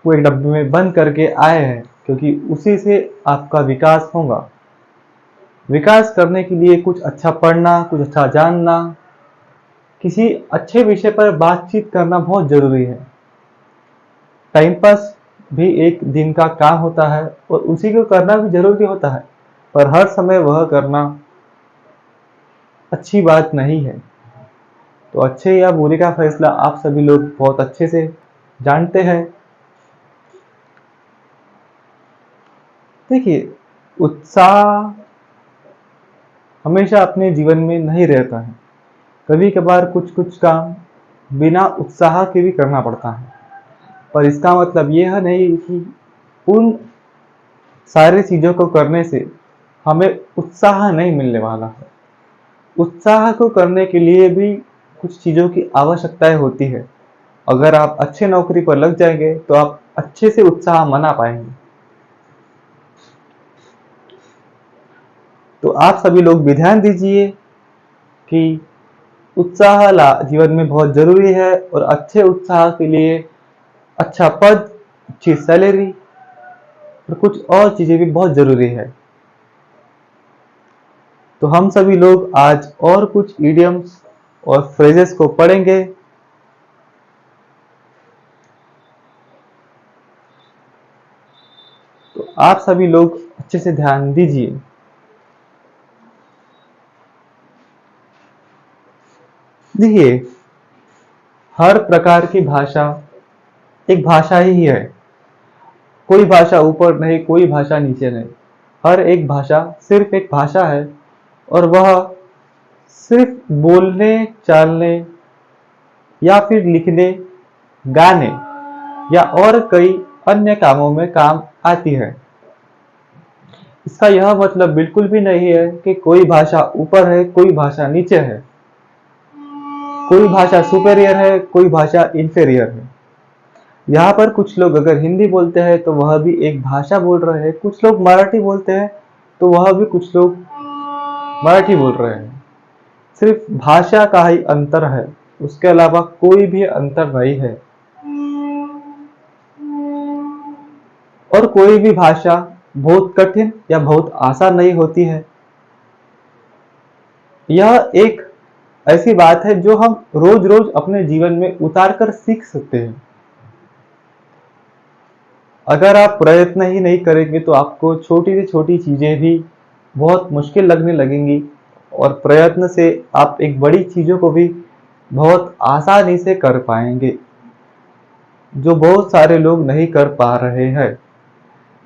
को एक डब्बे में बंद करके आए हैं, क्योंकि उसी से आपका विकास होगा। विकास करने के लिए कुछ अच्छा पढ़ना, कुछ अच्छा जानना, किसी अच्छे विषय पर बातचीत करना बहुत जरूरी है। टाइम पास भी एक दिन का काम होता है और उसी को करना भी जरूरी होता है, पर हर समय वह करना अच्छी बात नहीं है। तो अच्छे या बुरे का फैसला आप सभी लोग बहुत अच्छे से जानते हैं। देखिए, उत्साह हमेशा अपने जीवन में नहीं रहता है। कभी कभार कुछ कुछ काम बिना उत्साह के भी करना पड़ता है, पर इसका मतलब यह नहीं कि उन सारी चीजों को करने से हमें उत्साह नहीं मिलने वाला है। उत्साह को करने के लिए भी कुछ चीजों की आवश्यकताएं होती है। अगर आप अच्छे नौकरी पर लग जाएंगे तो आप अच्छे से उत्साह मना पाएंगे। तो आप सभी लोग भी ध्यान दीजिए कि उत्साह जीवन में बहुत जरूरी है और अच्छे उत्साह के लिए अच्छा पद, अच्छी सैलरी और कुछ और चीजें भी बहुत जरूरी है। तो हम सभी लोग आज और कुछ इडियम्स और फ्रेजेस को पढ़ेंगे। तो आप सभी लोग अच्छे से ध्यान दीजिए। देखिए, हर प्रकार की भाषा एक भाषा ही है। कोई भाषा ऊपर नहीं, कोई भाषा नीचे नहीं। हर एक भाषा सिर्फ एक भाषा है और वह सिर्फ बोलने, चालने या फिर लिखने, गाने या और कई अन्य कामों में काम आती है। इसका यह मतलब बिल्कुल भी नहीं है कि कोई भाषा ऊपर है, कोई भाषा नीचे है, कोई भाषा सुपेरियर है, कोई भाषा इंफेरियर है। यहाँ पर कुछ लोग अगर हिंदी बोलते हैं तो वह भी एक भाषा बोल रहे हैं, कुछ लोग मराठी बोलते हैं तो वह भी कुछ लोग मराठी बोल रहे हैं। सिर्फ भाषा का ही अंतर है, उसके अलावा कोई भी अंतर नहीं है। और कोई भी भाषा बहुत कठिन या बहुत आसान नहीं होती है। यह एक ऐसी बात है जो हम रोज रोज अपने जीवन में उतार कर सीख सकते हैं। अगर आप प्रयत्न ही नहीं करेंगे तो आपको छोटी से छोटी चीजें भी बहुत मुश्किल लगने लगेंगी और प्रयत्न से आप एक बड़ी चीजों को भी बहुत आसानी से कर पाएंगे, जो बहुत सारे लोग नहीं कर पा रहे हैं।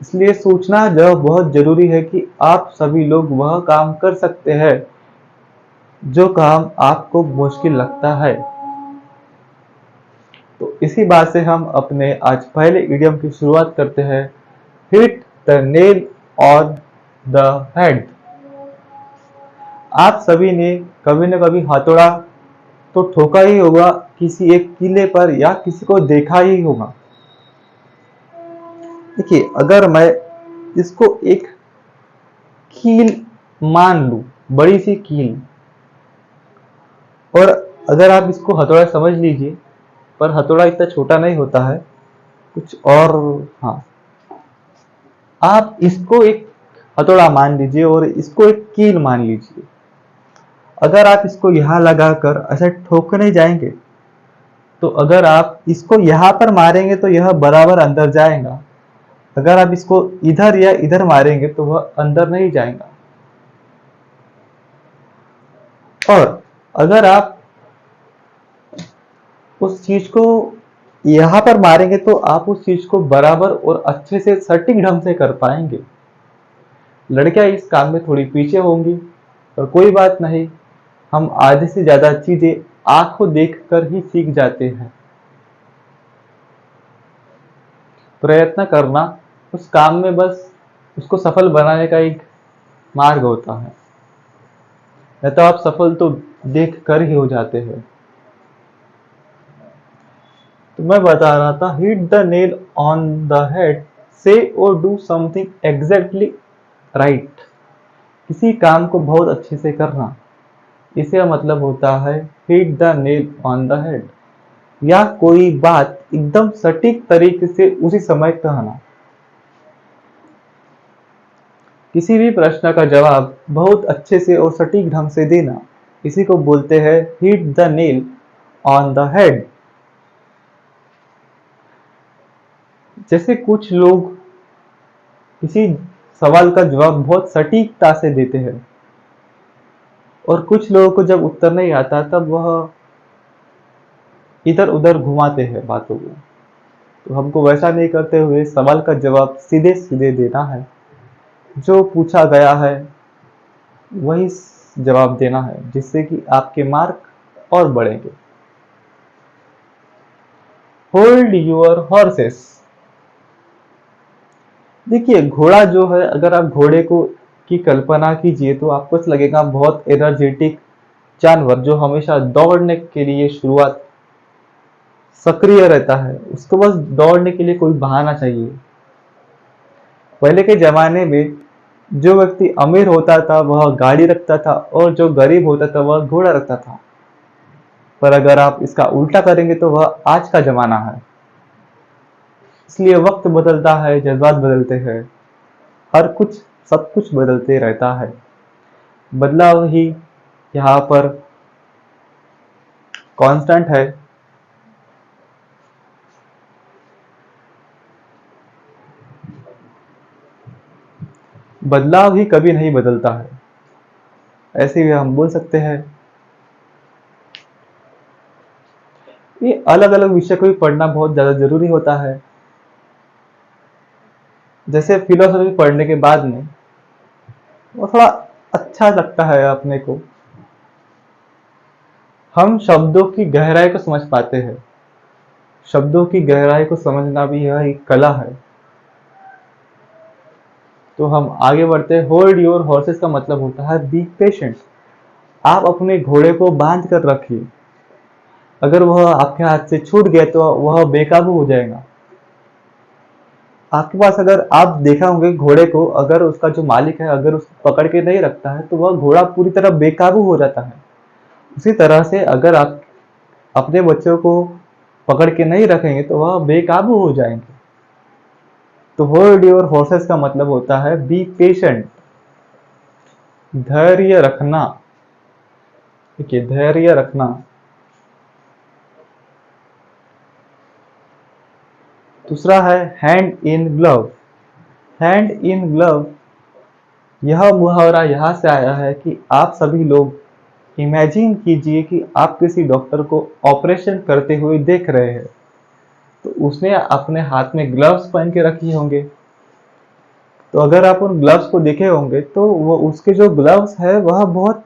इसलिए सोचना जो बहुत जरूरी है कि आप सभी लोग वह काम कर सकते हैं जो काम आपको मुश्किल लगता है। तो इसी बात से हम अपने आज पहले इडियम की शुरुआत करते हैं। Hit the nail on the head. आप सभी ने कभी न कभी हथौड़ा तो ठोका ही होगा किसी एक कीले पर या किसी को देखा ही होगा। देखिए, अगर मैं इसको एक कील मान लूं, बड़ी सी कील, और अगर आप इसको हथौड़ा समझ लीजिए, पर हथौड़ा इतना छोटा नहीं होता है, कुछ और। हाँ, आप इसको एक हथौड़ा मान लीजिए और इसको एक कील मान लीजिए। अगर आप इसको यहां लगाकर ऐसे ठोकने जाएंगे, तो अगर आप इसको यहां पर मारेंगे तो यह बराबर अंदर जाएगा। अगर आप इसको इधर या इधर मारेंगे तो वह अंदर नहीं जाएगा। और अगर आप उस चीज को यहां पर मारेंगे तो आप उस चीज को बराबर और अच्छे से सटीक ढंग से कर पाएंगे। लड़कियां इस काम में थोड़ी पीछे होंगी, पर कोई बात नहीं, हम आधे से ज्यादा चीजें आंखों देखकर ही सीख जाते हैं। प्रयत्न करना उस काम में बस उसको सफल बनाने का एक मार्ग होता है, नहीं तो आप सफल तो देख कर ही हो जाते हैं। तो मैं बता रहा था, hit the nail on the head, से और डू समथिंग एग्जैक्टली राइट। किसी काम को बहुत अच्छे से करना, इसका मतलब होता है hit the nail on the head, या कोई बात एकदम सटीक तरीके से उसी समय कहना। किसी भी प्रश्न का जवाब बहुत अच्छे से और सटीक ढंग से देना, इसी को बोलते हैं hit the nail on the head. जैसे कुछ लोग किसी सवाल का जवाब बहुत सटीकता से देते हैं, और कुछ लोगों को जब उत्तर नहीं आता तब वह इधर उधर घुमाते हैं बातों को। तो हमको वैसा नहीं करते हुए सवाल का जवाब सीधे सीधे देना है, जो पूछा गया है वही जवाब देना है, जिससे कि आपके मार्क और बढ़ेंगे। Hold your horses. देखिए, घोड़ा जो है, अगर आप घोड़े को की कल्पना कीजिए तो आपको लगेगा बहुत एनर्जेटिक जानवर जो हमेशा दौड़ने के लिए शुरुआत सक्रिय रहता है, उसको बस दौड़ने के लिए कोई बहाना चाहिए। पहले के जमाने में जो व्यक्ति अमीर होता था वह गाड़ी रखता था, और जो गरीब होता था वह घोड़ा रखता था। पर अगर आप इसका उल्टा करेंगे तो वह आज का जमाना है। इसलिए वक्त बदलता है, जज्बात बदलते हैं, हर कुछ सब कुछ बदलते रहता है। बदलाव ही यहाँ पर कांस्टेंट है। बदलाव ही कभी नहीं बदलता है, ऐसे भी हम बोल सकते हैं। ये अलग अलग विषय को भी पढ़ना बहुत ज्यादा जरूरी होता है। जैसे फिलोसफी पढ़ने के बाद में वो थोड़ा अच्छा लगता है अपने को, हम शब्दों की गहराई को समझ पाते हैं। शब्दों की गहराई को समझना भी यह एक कला है। तो हम आगे बढ़ते हैं। होल्ड योर हॉर्सेस का मतलब होता है बी पेशेंट। आप अपने घोड़े को बांध कर रखिए, अगर वह आपके हाथ से छूट गया तो वह बेकाबू हो जाएगा। आपके पास, अगर आप देखा होंगे घोड़े को, अगर उसका जो मालिक है अगर उसको पकड़ के नहीं रखता है तो वह घोड़ा पूरी तरह बेकाबू हो जाता है। उसी तरह से अगर आप अपने बच्चों को पकड़ के नहीं रखेंगे तो वह बेकाबू हो जाएंगे। तो होल्ड योर हॉर्सेस का मतलब होता है बी पेशेंट, धैर्य रखना। ठीक है, धैर्य रखना। दूसरा है hand in glove. Hand in glove, यह मुहावरा यहां से आया है कि आप सभी लोग इमेजिन कीजिए कि आप किसी डॉक्टर को ऑपरेशन करते हुए देख रहे हैं, तो उसने अपने हाथ में ग्लव्स पहन के रखे होंगे। तो अगर आप उन ग्लव्स को देखे होंगे तो वो उसके जो ग्लव्स है वह बहुत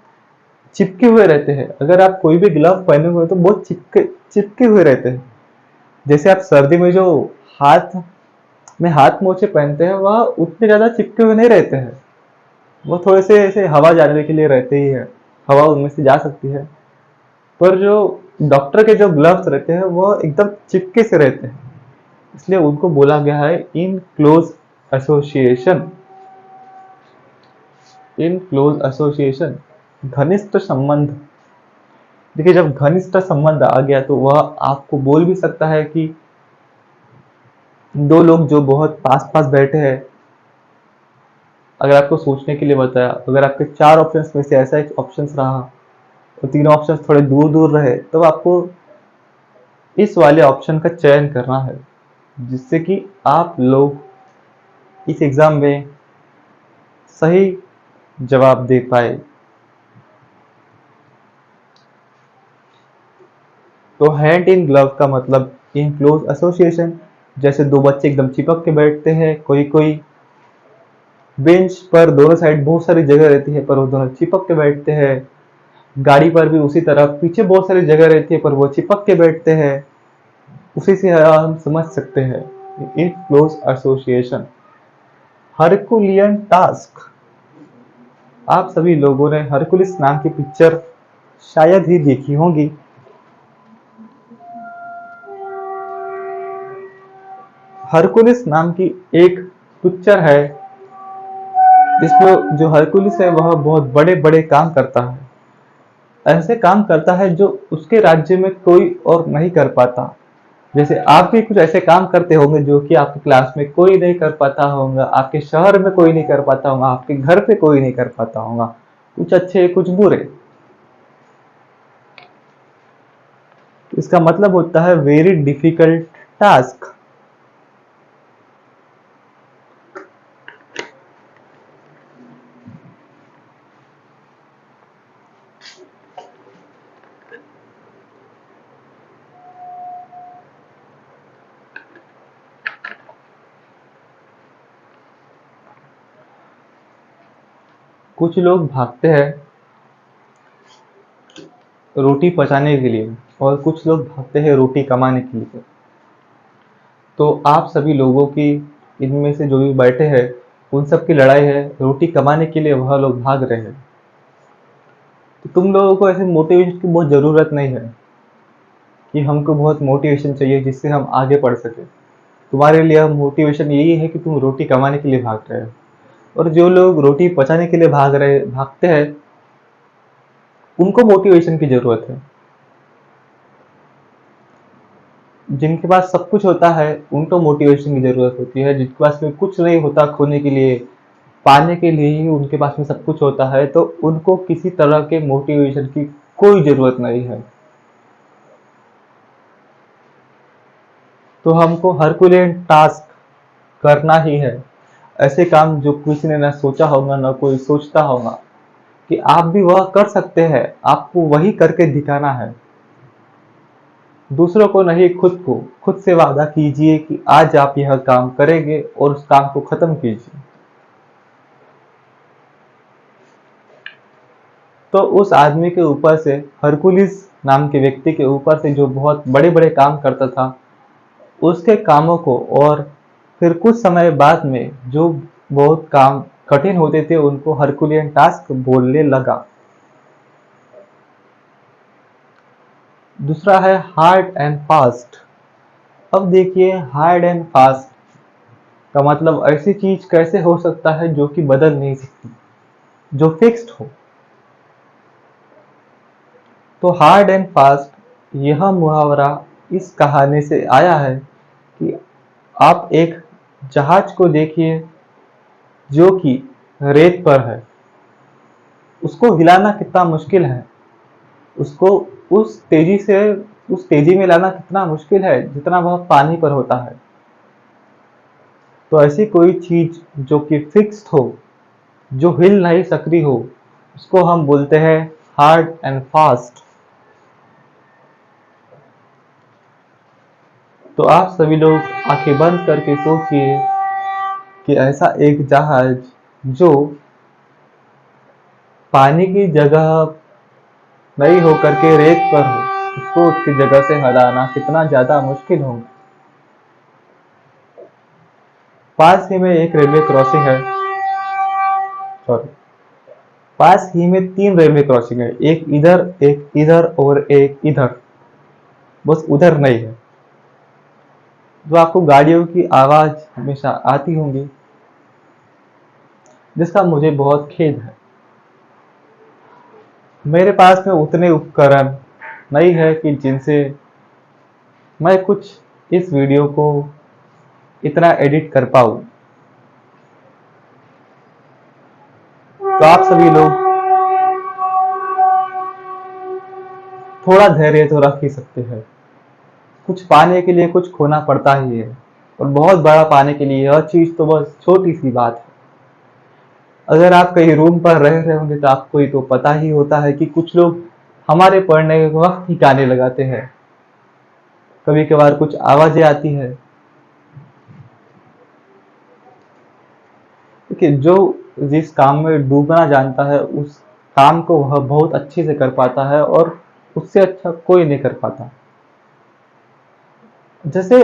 चिपके हुए रहते हैं। अगर आप कोई भी ग्लव पहने हुए तो बहुत चिपके चिपके हुए रहते हैं। जैसे आप सर्दी में जो हाथ में हाथ मोजे पहनते हैं वह उतने ज्यादा चिपके हुए नहीं रहते हैं, वो थोड़े से ऐसे हवा जाने के लिए रहते ही है, हवा उनमें से जा सकती है। पर जो डॉक्टर के जो ग्लव्स रहते हैं वो एकदम चिपके से रहते हैं, इसलिए उनको बोला गया है in close association. In close association, घनिष्ठ संबंध। देखिए, जब घनिष्ठ संबंध आ गया तो वह आपको बोल भी सकता है कि दो लोग जो बहुत पास पास बैठे हैं, अगर आपको सोचने के लिए बताया, अगर आपके चार ऑप्शंस में से ऐसा एक ऑप्शन रहा और तीनों ऑप्शंस थोड़े दूर दूर रहे, तो आपको इस वाले ऑप्शन का चयन करना है, जिससे कि आप लोग इस एग्जाम में सही जवाब दे पाए। तो हैंड इन ग्लव का मतलब इन क्लोज एसोसिएशन। जैसे दो बच्चे एकदम चिपक के बैठते हैं, कोई कोई बेंच पर दोनों साइड बहुत सारी जगह रहती है पर वो दोनों चिपक के बैठते हैं। गाड़ी पर भी उसी तरह पीछे बहुत सारी जगह रहती है पर वो चिपक के बैठते हैं। उसी से हम समझ सकते हैं in close association. Herculean task. आप सभी लोगों ने हरकुलिस नाम की पिक्चर शायद ही देखी होगी। हरकुलिस नाम की एक पिक्चर है जिसमें जो हरकुलिस है वह बहुत बड़े बड़े काम करता है। ऐसे काम करता है जो उसके राज्य में कोई और नहीं कर पाता। जैसे आप भी कुछ ऐसे काम करते होंगे जो कि आपकी क्लास में कोई नहीं कर पाता होगा, आपके शहर में कोई नहीं कर पाता होगा, आपके घर पे कोई नहीं कर पाता होगा, कुछ अच्छे कुछ बुरे। इसका मतलब होता है वेरी डिफिकल्ट टास्क। कुछ लोग भागते हैं रोटी पचाने के लिए और कुछ लोग भागते हैं रोटी कमाने के लिए। तो आप सभी लोगों की, इनमें से जो भी बैठे हैं, उन सब की लड़ाई है रोटी कमाने के लिए, वह लोग भाग रहे हैं। तो तुम लोगों को ऐसे मोटिवेशन की बहुत ज़रूरत नहीं है कि हमको बहुत मोटिवेशन चाहिए जिससे हम आगे बढ़ सके। तुम्हारे लिए मोटिवेशन यही है कि तुम रोटी कमाने के लिए भाग रहे हो। और जो लोग रोटी पचाने के लिए भागते हैं, उनको मोटिवेशन की जरूरत है। जिनके पास सब कुछ होता है उनको मोटिवेशन की जरूरत होती है। जिनके पास में कुछ नहीं होता खोने के लिए, पाने के लिए ही उनके पास में सब कुछ होता है, तो उनको किसी तरह के मोटिवेशन की कोई जरूरत नहीं है। तो हमको हरकुलियन टास्क करना ही है। ऐसे काम जो किसी ने ना सोचा होगा ना कोई सोचता होगा, कि आप भी वह कर सकते हैं, आपको वही करके दिखाना है। दूसरों को नहीं, खुद को, खुद से वादा कीजिए कि आज आप यह काम करेंगे और उस काम को खत्म कीजिए। तो उस आदमी के ऊपर से, हरकुलिस नाम के व्यक्ति के ऊपर से जो बहुत बड़े बड़े काम करता था, उसके कामों को और फिर कुछ समय बाद में जो बहुत काम कठिन होते थे उनको हरकुलियन टास्क बोलने लगा। दूसरा है हार्ड एंड फास्ट। अब देखिए, हार्ड एंड फास्ट का मतलब ऐसी चीज कैसे हो सकता है जो कि बदल नहीं सकती, जो फिक्स्ड हो। तो हार्ड एंड फास्ट, यह मुहावरा इस कहानी से आया है कि आप एक जहाज को देखिए जो कि रेत पर है, उसको हिलाना कितना मुश्किल है, उसको उस तेजी में लाना कितना मुश्किल है जितना वह पानी पर होता है। तो ऐसी कोई चीज जो कि फिक्स्ड हो, जो हिल नहीं सकती हो, उसको हम बोलते हैं हार्ड एंड फास्ट। तो आप सभी लोग आंखें बंद करके सोचिए कि ऐसा एक जहाज जो पानी की जगह नहीं होकर के रेत पर हो, उसको उसकी जगह से हटाना कितना ज्यादा मुश्किल होगा। पास ही में एक रेलवे क्रॉसिंग है, सॉरी, पास ही में 3 रेलवे क्रॉसिंग है, एक इधर और एक इधर, बस उधर नहीं है। जो आपको गाड़ियों की आवाज हमेशा आती होंगी, जिसका मुझे बहुत खेद है। मेरे पास में उतने उपकरण नहीं है कि जिनसे मैं कुछ इस वीडियो को इतना एडिट कर पाऊँ। तो आप सभी लोग थोड़ा धैर्य तो रख ही सकते हैं। कुछ पाने के लिए कुछ खोना पड़ता ही है, और बहुत बड़ा पाने के लिए यह चीज तो बस छोटी सी बात है। अगर आप कहीं रूम पर रह रहे होंगे तो आपको ही तो पता ही होता है कि कुछ लोग हमारे पढ़ने के वक्त ही गाने लगाते हैं। कभी कभार कुछ आवाजें आती है। देखिए, जो जिस काम में डूबना जानता है उस काम को वह बहुत अच्छे से कर पाता है, और उससे अच्छा कोई नहीं कर पाता। जैसे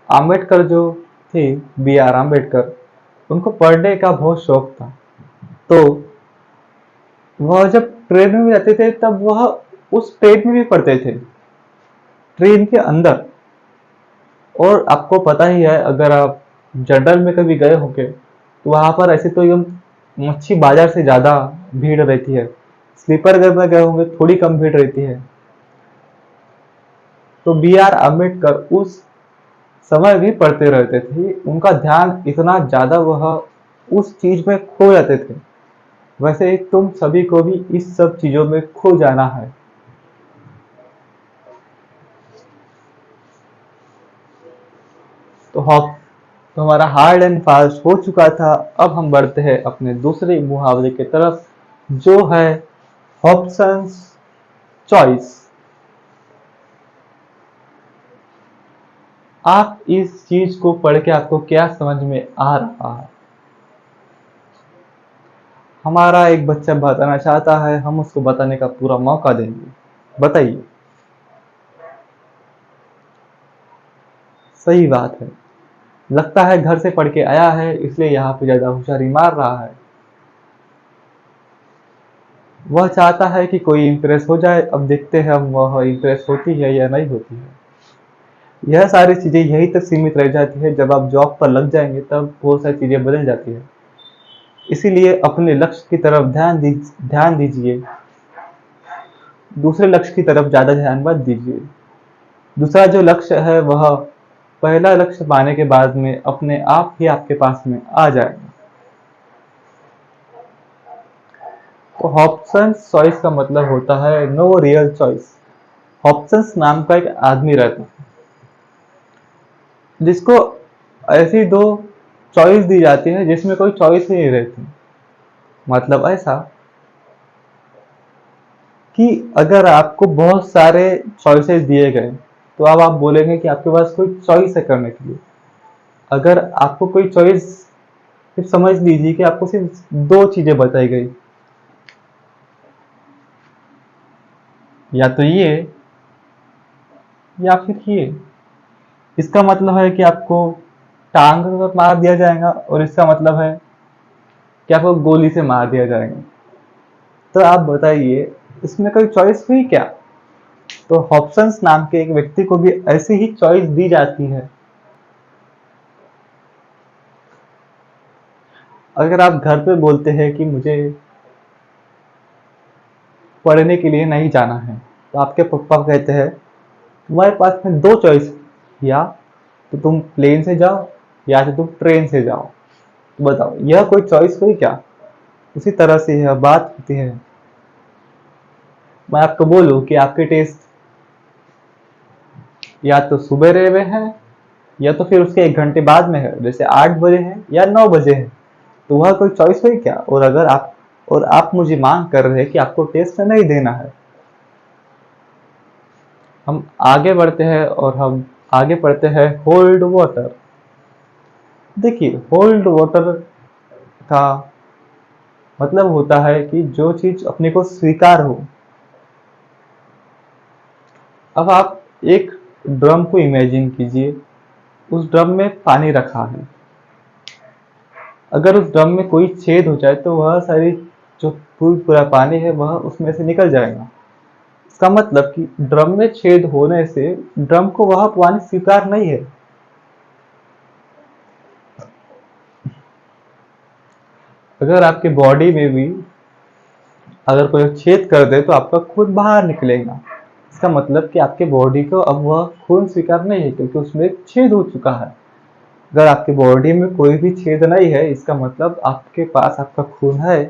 आम्बेडकर जो थे, B.R. आम्बेडकर, उनको पढ़ने का बहुत शौक था। तो वह जब ट्रेन में जाते थे तब वह उस ट्रेन में भी पढ़ते थे, ट्रेन के अंदर। और आपको पता ही है, अगर आप जनरल में कभी गए होंगे तो वहां पर ऐसे तो एकदम मच्छी बाजार से ज्यादा भीड़ रहती है। स्लीपर अगर में गए होंगे थोड़ी कम भीड़ रहती है। तो B.R. आम्बेडकर उस समय भी पढ़ते रहते थे। उनका ध्यान इतना ज्यादा, वह उस चीज में खो जाते थे। वैसे ही तुम सभी को भी इस सब चीजों में खो जाना है। तो तो हमारा हार्ड एंड फास्ट हो चुका था। अब हम बढ़ते हैं अपने दूसरे मुहावरे की तरफ, जो है हॉब्सन्स चॉइस। आप इस चीज को पढ़ के आपको क्या समझ में आ रहा है? हमारा एक बच्चा बताना चाहता है, हम उसको बताने का पूरा मौका देंगे। बताइए। सही बात है। लगता है घर से पढ़ के आया है, इसलिए यहाँ पे ज्यादा होशियारी मार रहा है। वह चाहता है कि कोई इंप्रेस हो जाए। अब देखते हैं हम वह इंप्रेस होती है या नहीं होती है। यह सारी चीजें यहीं तक सीमित रह जाती है। जब आप जॉब पर लग जाएंगे तब बहुत सारी चीजें बदल जाती है। इसीलिए अपने लक्ष्य की तरफ ध्यान दीजिए। दूसरे लक्ष्य की तरफ ज्यादा ध्यान मत दीजिए। दूसरा जो लक्ष्य है वह पहला लक्ष्य पाने के बाद में अपने आप ही आपके पास में आ जाएगा। तो हॉब्सन्स चॉइस का मतलब होता है नो रियल चॉइस। हॉब्सन्स नाम का एक आदमी रहता है, जिसको ऐसी दो चॉइस दी जाती है जिसमें कोई चॉइस ही नहीं रहती। मतलब ऐसा कि अगर आपको बहुत सारे चॉइसेस दिए गए तो अब आप बोलेंगे कि आपके पास कोई चॉइस है करने के लिए। अगर आपको कोई चॉइस, सिर्फ समझ लीजिए कि आपको सिर्फ दो चीजें बताई गई, या तो ये या फिर ये। इसका मतलब है कि आपको टांग से मार दिया जाएगा, और इसका मतलब है कि आपको गोली से मार दिया जाएगा। तो आप बताइए, इसमें कोई चॉइस हुई क्या? तो हॉब्सन्स नाम के एक व्यक्ति को भी ऐसी ही चॉइस दी जाती है। अगर आप घर पे बोलते हैं कि मुझे पढ़ने के लिए नहीं जाना है, तो आपके पापा कहते हैं तुम्हारे पास में दो चॉइस, या तो तुम प्लेन से जाओ या तो तुम ट्रेन से जाओ। तो बताओ, यह कोई चॉइस हुई क्या? उसी तरह से यह बात होती है। मैं आपको बोलूं कि आपके टेस्ट या तो सुबह में है, या तो फिर उसके 1 घंटे बाद में है, जैसे 8 बजे है या 9 बजे है। तो वह कोई चॉइस हुई क्या? और आप मुझे मांग कर रहे हैं कि आपको टेस्ट नहीं देना है। हम आगे बढ़ते हैं और हम आगे पढ़ते हैं होल्ड वाटर। देखिए, होल्ड वाटर का मतलब होता है कि जो चीज अपने को स्वीकार हो। अब आप एक ड्रम को इमेजिन कीजिए। उस ड्रम में पानी रखा है। अगर उस ड्रम में कोई छेद हो जाए तो वह सारी जो पूरा पानी है वह उसमें से निकल जाएगा। इसका मतलब कि ड्रम में छेद होने से ड्रम को वह पानी स्वीकार नहीं है। अगर आपके बॉडी में भी अगर कोई छेद कर दे तो आपका खून बाहर निकलेगा। इसका मतलब कि आपके बॉडी को अब वह खून स्वीकार नहीं है, क्योंकि उसमें एक छेद हो चुका है। अगर आपकी बॉडी में कोई भी छेद नहीं है, इसका मतलब आपके पास आपका खून है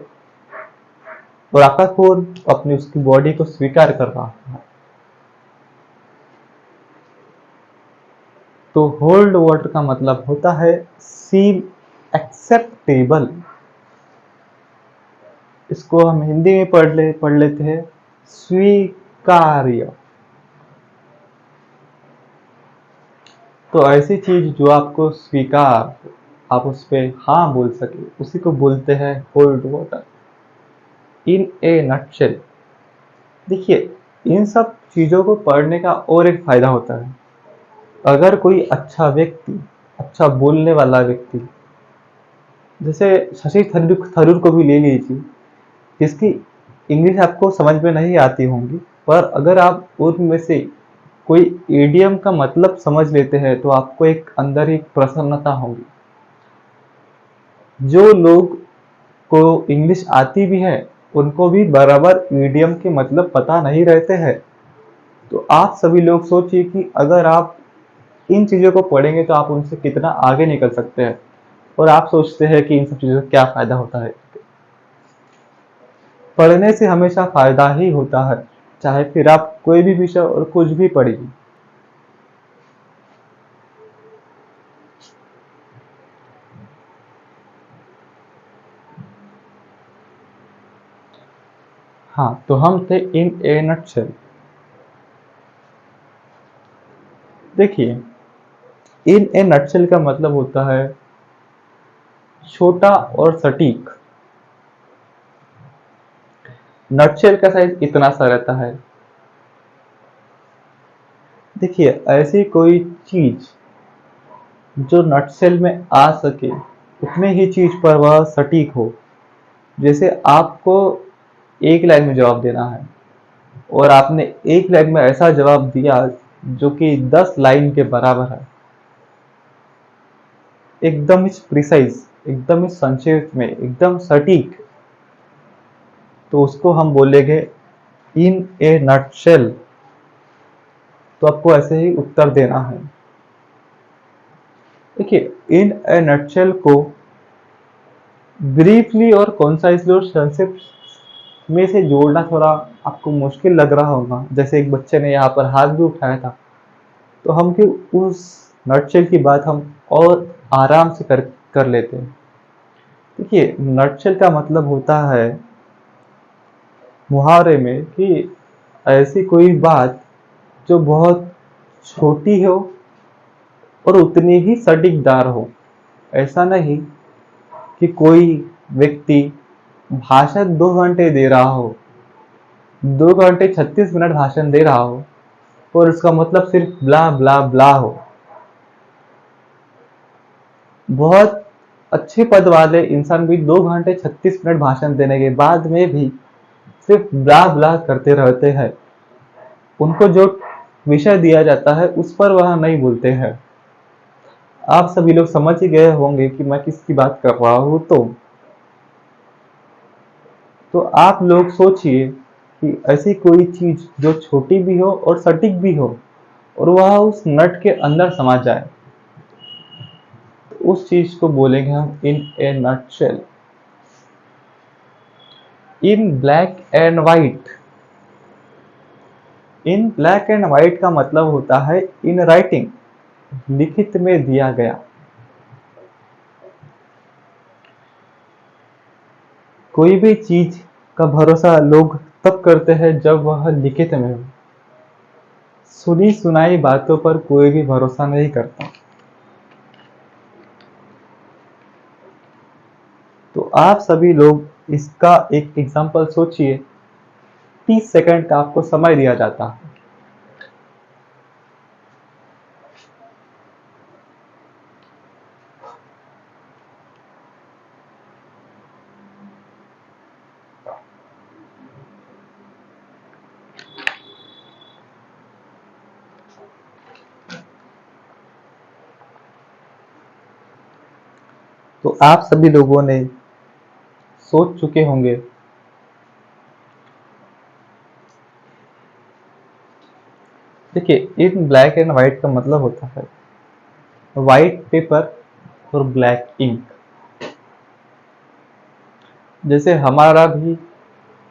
और आपका खून अपनी उसकी बॉडी को स्वीकार कर रहा है। तो होल्ड वाटर का मतलब होता है सीम एक्सेप्टेबल। इसको हम हिंदी में पढ़ लेते हैं स्वीकार्य। तो ऐसी चीज जो आपको स्वीकार, आप उस पर हाँ बोल सके, उसी को बोलते हैं hold water in a nutshell. देखिए, इन सब चीजों को पढ़ने का और एक फायदा होता है। अगर कोई अच्छा व्यक्ति, अच्छा बोलने वाला व्यक्ति, जैसे शशि थरूर को भी ले लीजिए, जिसकी इंग्लिश आपको समझ में नहीं आती होंगी, पर अगर आप उनमें से कोई इडियम का मतलब समझ लेते हैं तो आपको एक अंदर ही प्रसन्नता होगी। जो लोग को इंग्लिश आती भी है, उनको भी बराबर इडियम के मतलब पता नहीं रहते हैं। तो आप सभी लोग सोचिए कि अगर आप इन चीज़ों को पढ़ेंगे तो आप उनसे कितना आगे निकल सकते हैं। और आप सोचते हैं कि इन सब चीज़ों का क्या फ़ायदा होता है। पढ़ने से हमेशा फ़ायदा ही होता है, चाहे फिर आप कोई भी विषय और कुछ भी पढ़िए। हाँ, तो हम थे इन ए नटशेल। देखिए, इन ए नटशेल का मतलब होता है छोटा और सटीक। नटशेल का साइज इतना सा रहता है। देखिए, ऐसी कोई चीज जो नटशेल में आ सके, उतने ही चीज पर वह सटीक हो। जैसे आपको एक लाइन में जवाब देना है और आपने एक लाइन में ऐसा जवाब दिया जो कि 10 लाइन के बराबर है, एकदम ही प्रिसाइज, एकदम ही संक्षेप में, एकदम सटीक, तो उसको हम बोलेंगे इन ए नटशेल। तो आपको ऐसे ही उत्तर देना है। देखिए, इन ए नटशेल को ब्रीफली और कॉन्साइजली और संक्षिप्त में से जोड़ना थोड़ा आपको मुश्किल लग रहा होगा। जैसे एक बच्चे ने यहाँ पर हाथ भी उठाया था, तो हम फिर उस नटशेल की बात हम और आराम से कर लेते हैं। देखिए, नटशेल का मतलब होता है मुहावरे में कि ऐसी कोई बात जो बहुत छोटी हो और उतनी ही सटीकदार हो। ऐसा नहीं कि कोई व्यक्ति भाषण 2 घंटे दे रहा हो, 2 घंटे 36 मिनट भाषण दे रहा हो और उसका मतलब सिर्फ ब्ला ब्ला ब्ला हो। बहुत अच्छे पद वाले इंसान भी 2 घंटे 36 मिनट भाषण देने के बाद में भी सिर्फ ब्ला ब्ला करते रहते हैं। उनको जो विषय दिया जाता है उस पर वह नहीं बोलते हैं। आप सभी लोग समझ ही गए होंगे कि मैं किसकी बात कर रहा हूँ। तो आप लोग सोचिए कि ऐसी कोई चीज जो छोटी भी हो और सटीक भी हो और वह उस नट के अंदर समा जाए, तो उस चीज को बोलेंगे हम in a nutshell. In black and white. In black and white का मतलब होता है इन राइटिंग, लिखित में दिया गया। कोई भी चीज का भरोसा लोग तब करते हैं जब वह लिखित में हो। सुनी सुनाई बातों पर कोई भी भरोसा नहीं करता। तो आप सभी लोग इसका एक एग्जांपल सोचिए। 30 सेकंड का आपको समय दिया जाता है। तो आप सभी लोगों ने सोच चुके होंगे देखिए, इन ब्लैक एंड व्हाइट का मतलब होता है व्हाइट पेपर और ब्लैक इंक। जैसे हमारा भी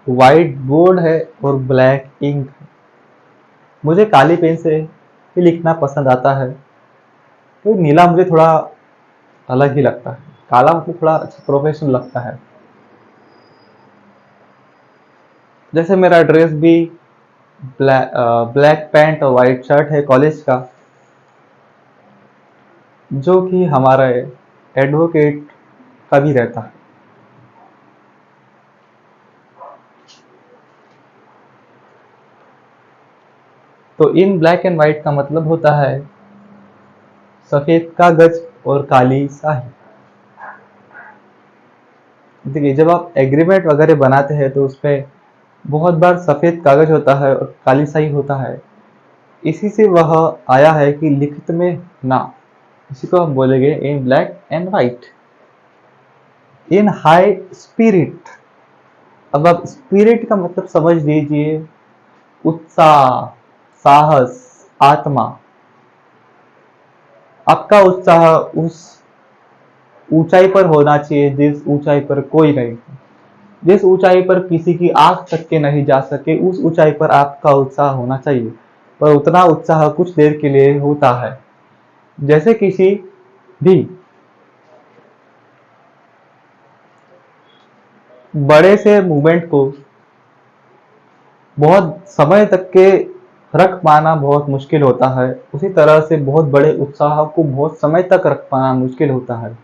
व्हाइट बोर्ड है और ब्लैक इंक है। मुझे काली पेन से ही लिखना पसंद आता है, तो नीला मुझे थोड़ा अलग ही लगता है, काला मुझे थोड़ा अच्छा प्रोफेशनल लगता है। जैसे मेरा ड्रेस भी ब्लैक पैंट और वाइट शर्ट है कॉलेज का, जो कि हमारा एडवोकेट का भी रहता है। तो इन ब्लैक एंड व्हाइट का मतलब होता है सफेद कागज और काली स्याही। देखिए, जब आप एग्रीमेंट वगैरह बनाते हैं तो उसमें बहुत बार सफेद कागज होता है और काली स्याही होता है। इसी से वह आया है कि लिखित में ना, इसी को हम बोलेंगे in black and white. In high spirit. अब आप स्पिरिट का मतलब समझ लीजिए उत्साह, साहस, आत्मा। आपका उत्साह उस ऊंचाई पर होना चाहिए जिस ऊंचाई पर कोई नहीं, जिस ऊंचाई पर किसी की आंख तक के नहीं जा सके, उस ऊंचाई पर आपका उत्साह होना चाहिए। पर उतना उत्साह कुछ देर के लिए होता है। जैसे किसी भी बड़े से मूवमेंट को बहुत समय तक के रख पाना बहुत मुश्किल होता है, उसी तरह से बहुत बड़े उत्साह को बहुत समय तक रख पाना मुश्किल होता है।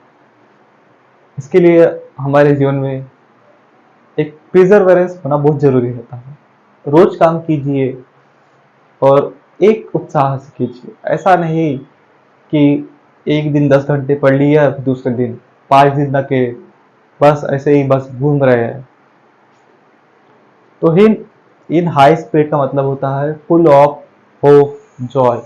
इसके लिए हमारे जीवन में एक प्रिजर्वेरेंस होना बहुत जरूरी होता है। रोज काम कीजिए और एक उत्साह से कीजिए। ऐसा नहीं कि एक दिन 10 घंटे पढ़ लिया, दूसरे दिन 5 दिन तक के बस ऐसे ही बस घूम रहे हैं। तो इन इन हाई स्पीड का मतलब होता है फुल ऑफ होप, जॉय।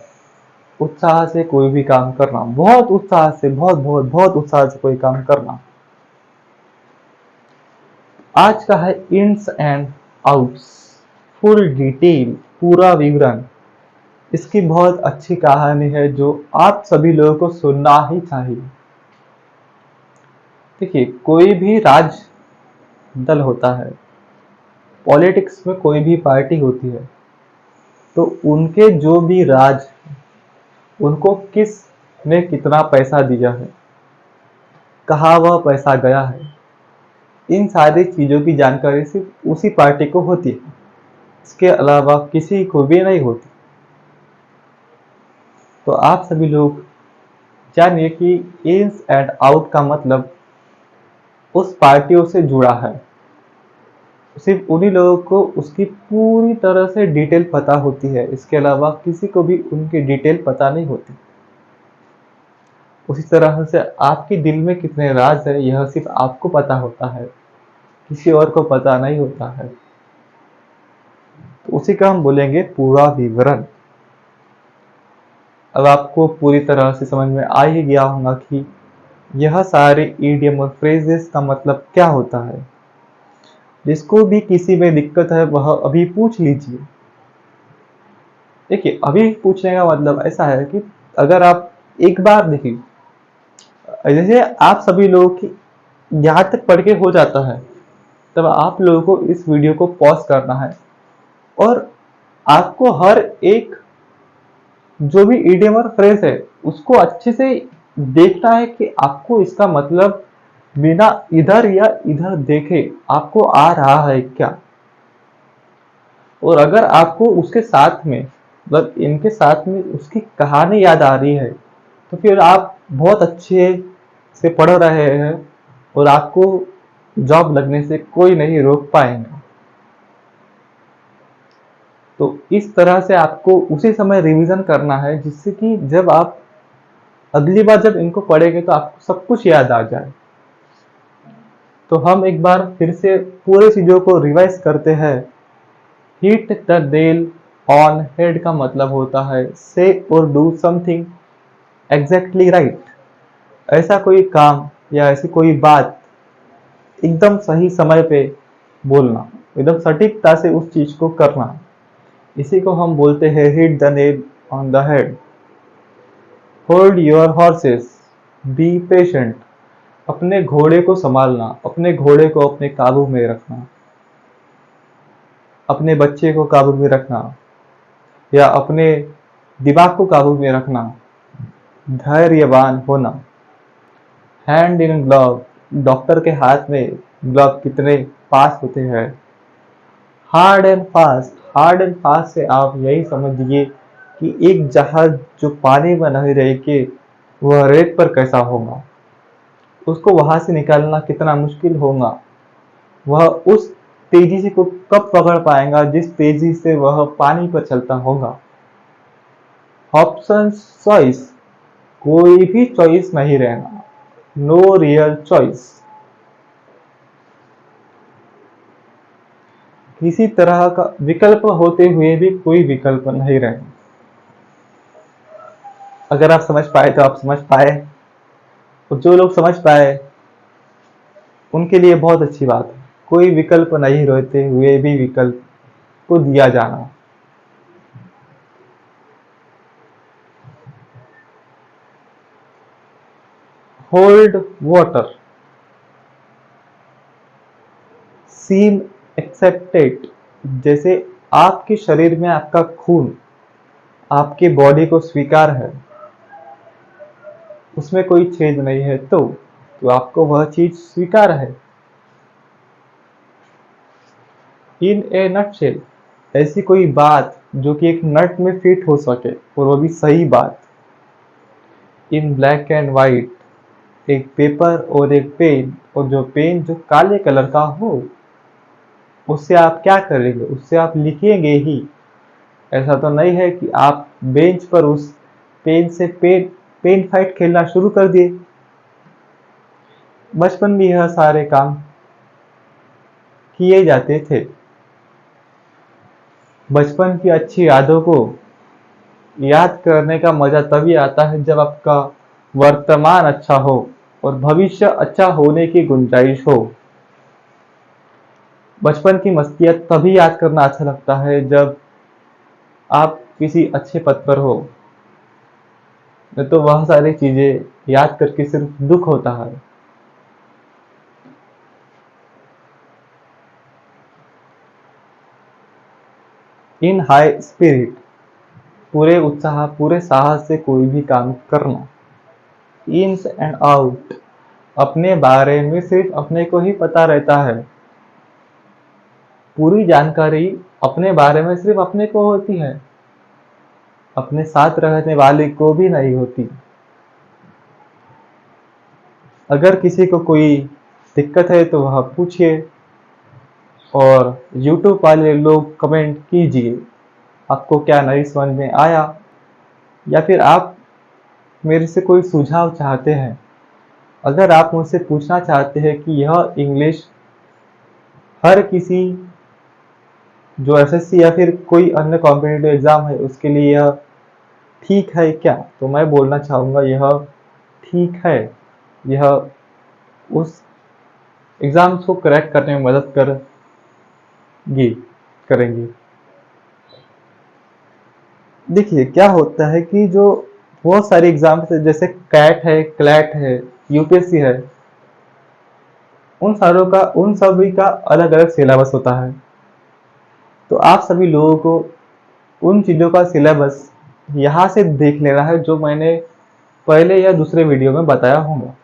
उत्साह से कोई भी काम करना, बहुत उत्साह से, बहुत बहुत बहुत उत्साह से कोई काम करना। आज का है इन्स एंड आउट्स, फुल डिटेल, पूरा विवरण। इसकी बहुत अच्छी कहानी है जो आप सभी लोगों को सुनना ही चाहिए। देखिए, कोई भी राज दल होता है, पॉलिटिक्स में कोई भी पार्टी होती है, तो उनके जो भी राज, उनको किस ने कितना पैसा दिया है, कहाँ वह पैसा गया है, इन सारी चीजों की जानकारी सिर्फ उसी पार्टी को होती है। इसके अलावा किसी को भी नहीं होती। तो आप सभी लोग जानिए कि इन्स एंड आउट का मतलब उस पार्टियों से जुड़ा है। सिर्फ उन्हीं लोगों को उसकी पूरी तरह से डिटेल पता होती है, इसके अलावा किसी को भी उनकी डिटेल पता नहीं होती। उसी तरह से आपके दिल में कितने राज है, यह सिर्फ आपको पता होता है, किसी और को पता नहीं होता है। तो उसी का हम बोलेंगे पूरा विवरण। अब आपको पूरी तरह से समझ में आ ही गया होगा कि यह सारे इडियम और फ्रेजेस का मतलब क्या होता है। जिसको भी किसी में दिक्कत है वह अभी पूछ लीजिए। देखिए, अभी पूछने का मतलब ऐसा है कि अगर आप एक बार देखिए, जैसे आप सभी लोगों की यहाँ तक पढ़ के हो जाता है, तब आप लोगों को इस वीडियो को पॉज करना है और आपको हर एक जो भी इडियम और फ्रेज है उसको अच्छे से देखना है कि आपको इसका मतलब बिना इधर या इधर देखे आपको आ रहा है क्या। और अगर आपको उसके साथ में, मतलब इनके साथ में उसकी कहानी याद आ रही है, तो फिर आप बहुत अच्छे से पढ़ रहे हैं और आपको जॉब लगने से कोई नहीं रोक पाएंगे। तो इस तरह से आपको उसी समय रिवीजन करना है, जिससे कि जब आप अगली बार जब इनको पढ़ेंगे तो आपको सब कुछ याद आ जाए। तो हम एक बार फिर से पूरे चीजों को रिवाइज करते हैं। Hit the nail on head का मतलब होता है से और डू समथिंग एग्जैक्टली राइट। ऐसा कोई काम या ऐसी कोई बात एकदम सही समय पे बोलना, एकदम सटीकता से उस चीज को करना, इसी को हम बोलते हैं hit the nail on the head. Hold your horses, be patient. अपने घोड़े को संभालना, अपने घोड़े को अपने काबू में रखना, अपने बच्चे को काबू में रखना या अपने दिमाग को काबू में रखना, धैर्यवान होना। हैंड इन ग्लव, डॉक्टर के हाथ में ग्लव कितने पास होते हैं। Hard and fast, hard and fast से आप यही समझिए कि एक जहाज जो पानी में नहीं रह के वह रेत पर कैसा होगा, उसको वहां से निकालना कितना मुश्किल होगा, वह उस तेजी से को कब पकड़ पाएगा जिस तेजी से वह पानी पर चलता होगा। ऑप्शन चॉइस, कोई भी चॉइस नहीं रहना, नो रियल चॉइस। किसी तरह का विकल्प होते हुए भी कोई विकल्प नहीं रहना। अगर आप समझ पाए तो आप समझ पाए, और जो लोग समझ पाए उनके लिए बहुत अच्छी बात है। कोई विकल्प नहीं रहते हुए भी विकल्प को दिया जाना। होल्ड वाटर, सीम एक्सेप्टेड, जैसे आपके शरीर में आपका खून आपके बॉडी को स्वीकार है, उसमें कोई छेद नहीं है, तो आपको वह चीज स्वीकार है। इन ए नटशेल, ऐसी कोई बात जो कि एक नट में फिट हो सके और वो भी सही बात। इन ब्लैक एंड वाइट, एक पेपर और एक पेन, और जो पेन जो काले कलर का हो उससे आप क्या करेंगे, उससे आप लिखेंगे ही। ऐसा तो नहीं है कि आप बेंच पर उस पेन से पेन फाइट खेलना शुरू कर दिए। बचपन में यह सारे काम किए जाते थे। बचपन की अच्छी यादों को याद करने का मजा तभी आता है जब आपका वर्तमान अच्छा हो और भविष्य अच्छा होने की गुंजाइश हो। बचपन की मस्तियां तभी याद करना अच्छा लगता है जब आप किसी अच्छे पद पर हो, नहीं तो वह सारी चीजें याद करके सिर्फ दुख होता है। इन हाई स्पिरिट, पूरे उत्साह पूरे साहस से कोई भी काम करना। इन्स एंड आउट, अपने बारे में सिर्फ अपने को ही पता रहता है। पूरी जानकारी अपने बारे में सिर्फ अपने को होती है, अपने साथ रहने वाले को भी नहीं होती। अगर किसी को कोई दिक्कत है तो वह पूछिए, और YouTube वाले लोग कमेंट कीजिए आपको क्या नहीं समझ में आया, या फिर आप मेरे से कोई सुझाव चाहते हैं। अगर आप मुझसे पूछना चाहते हैं कि यह इंग्लिश हर किसी जो एसएससी या फिर कोई अन्य कॉम्पिटिटिव एग्जाम है उसके लिए यह ठीक है क्या, तो मैं बोलना चाहूँगा यह ठीक है। यह उस एग्जाम्स को क्रैक करने में मदद करेंगी। देखिए क्या होता है कि जो बहुत सारे एग्जाम्स है जैसे कैट है, क्लैट है, यूपीएससी है, उन सभी का अलग अलग सिलेबस होता है। तो आप सभी लोगों को उन चीज़ों का सिलेबस यहाँ से देख लेना है जो मैंने पहले या दूसरे वीडियो में बताया होगा,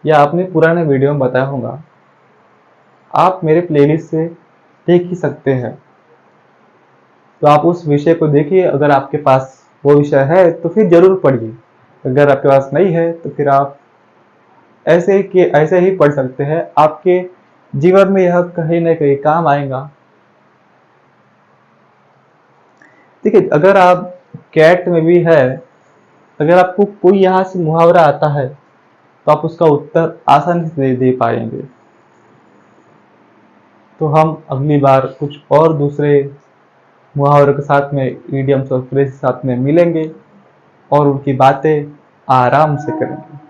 या अपने पुराने वीडियो में बताया होगा। आप मेरे प्लेलिस्ट से देख ही सकते हैं, तो आप उस विषय को देखिए। अगर आपके पास वो विषय है तो फिर जरूर पढ़िए, अगर आपके पास नहीं है तो फिर आप ऐसे ही पढ़ सकते हैं। आपके जीवन में यह कहीं ना कहीं काम आएगा। देखिए अगर आप कैट में भी है, अगर आपको कोई यहाँ से मुहावरा आता है तो आप उसका उत्तर आसानी से दे पाएंगे। तो हम अगली बार कुछ और दूसरे मुहावरों के साथ में, इडियम्स और फ्रेज के साथ में मिलेंगे और उनकी बातें आराम से करेंगे।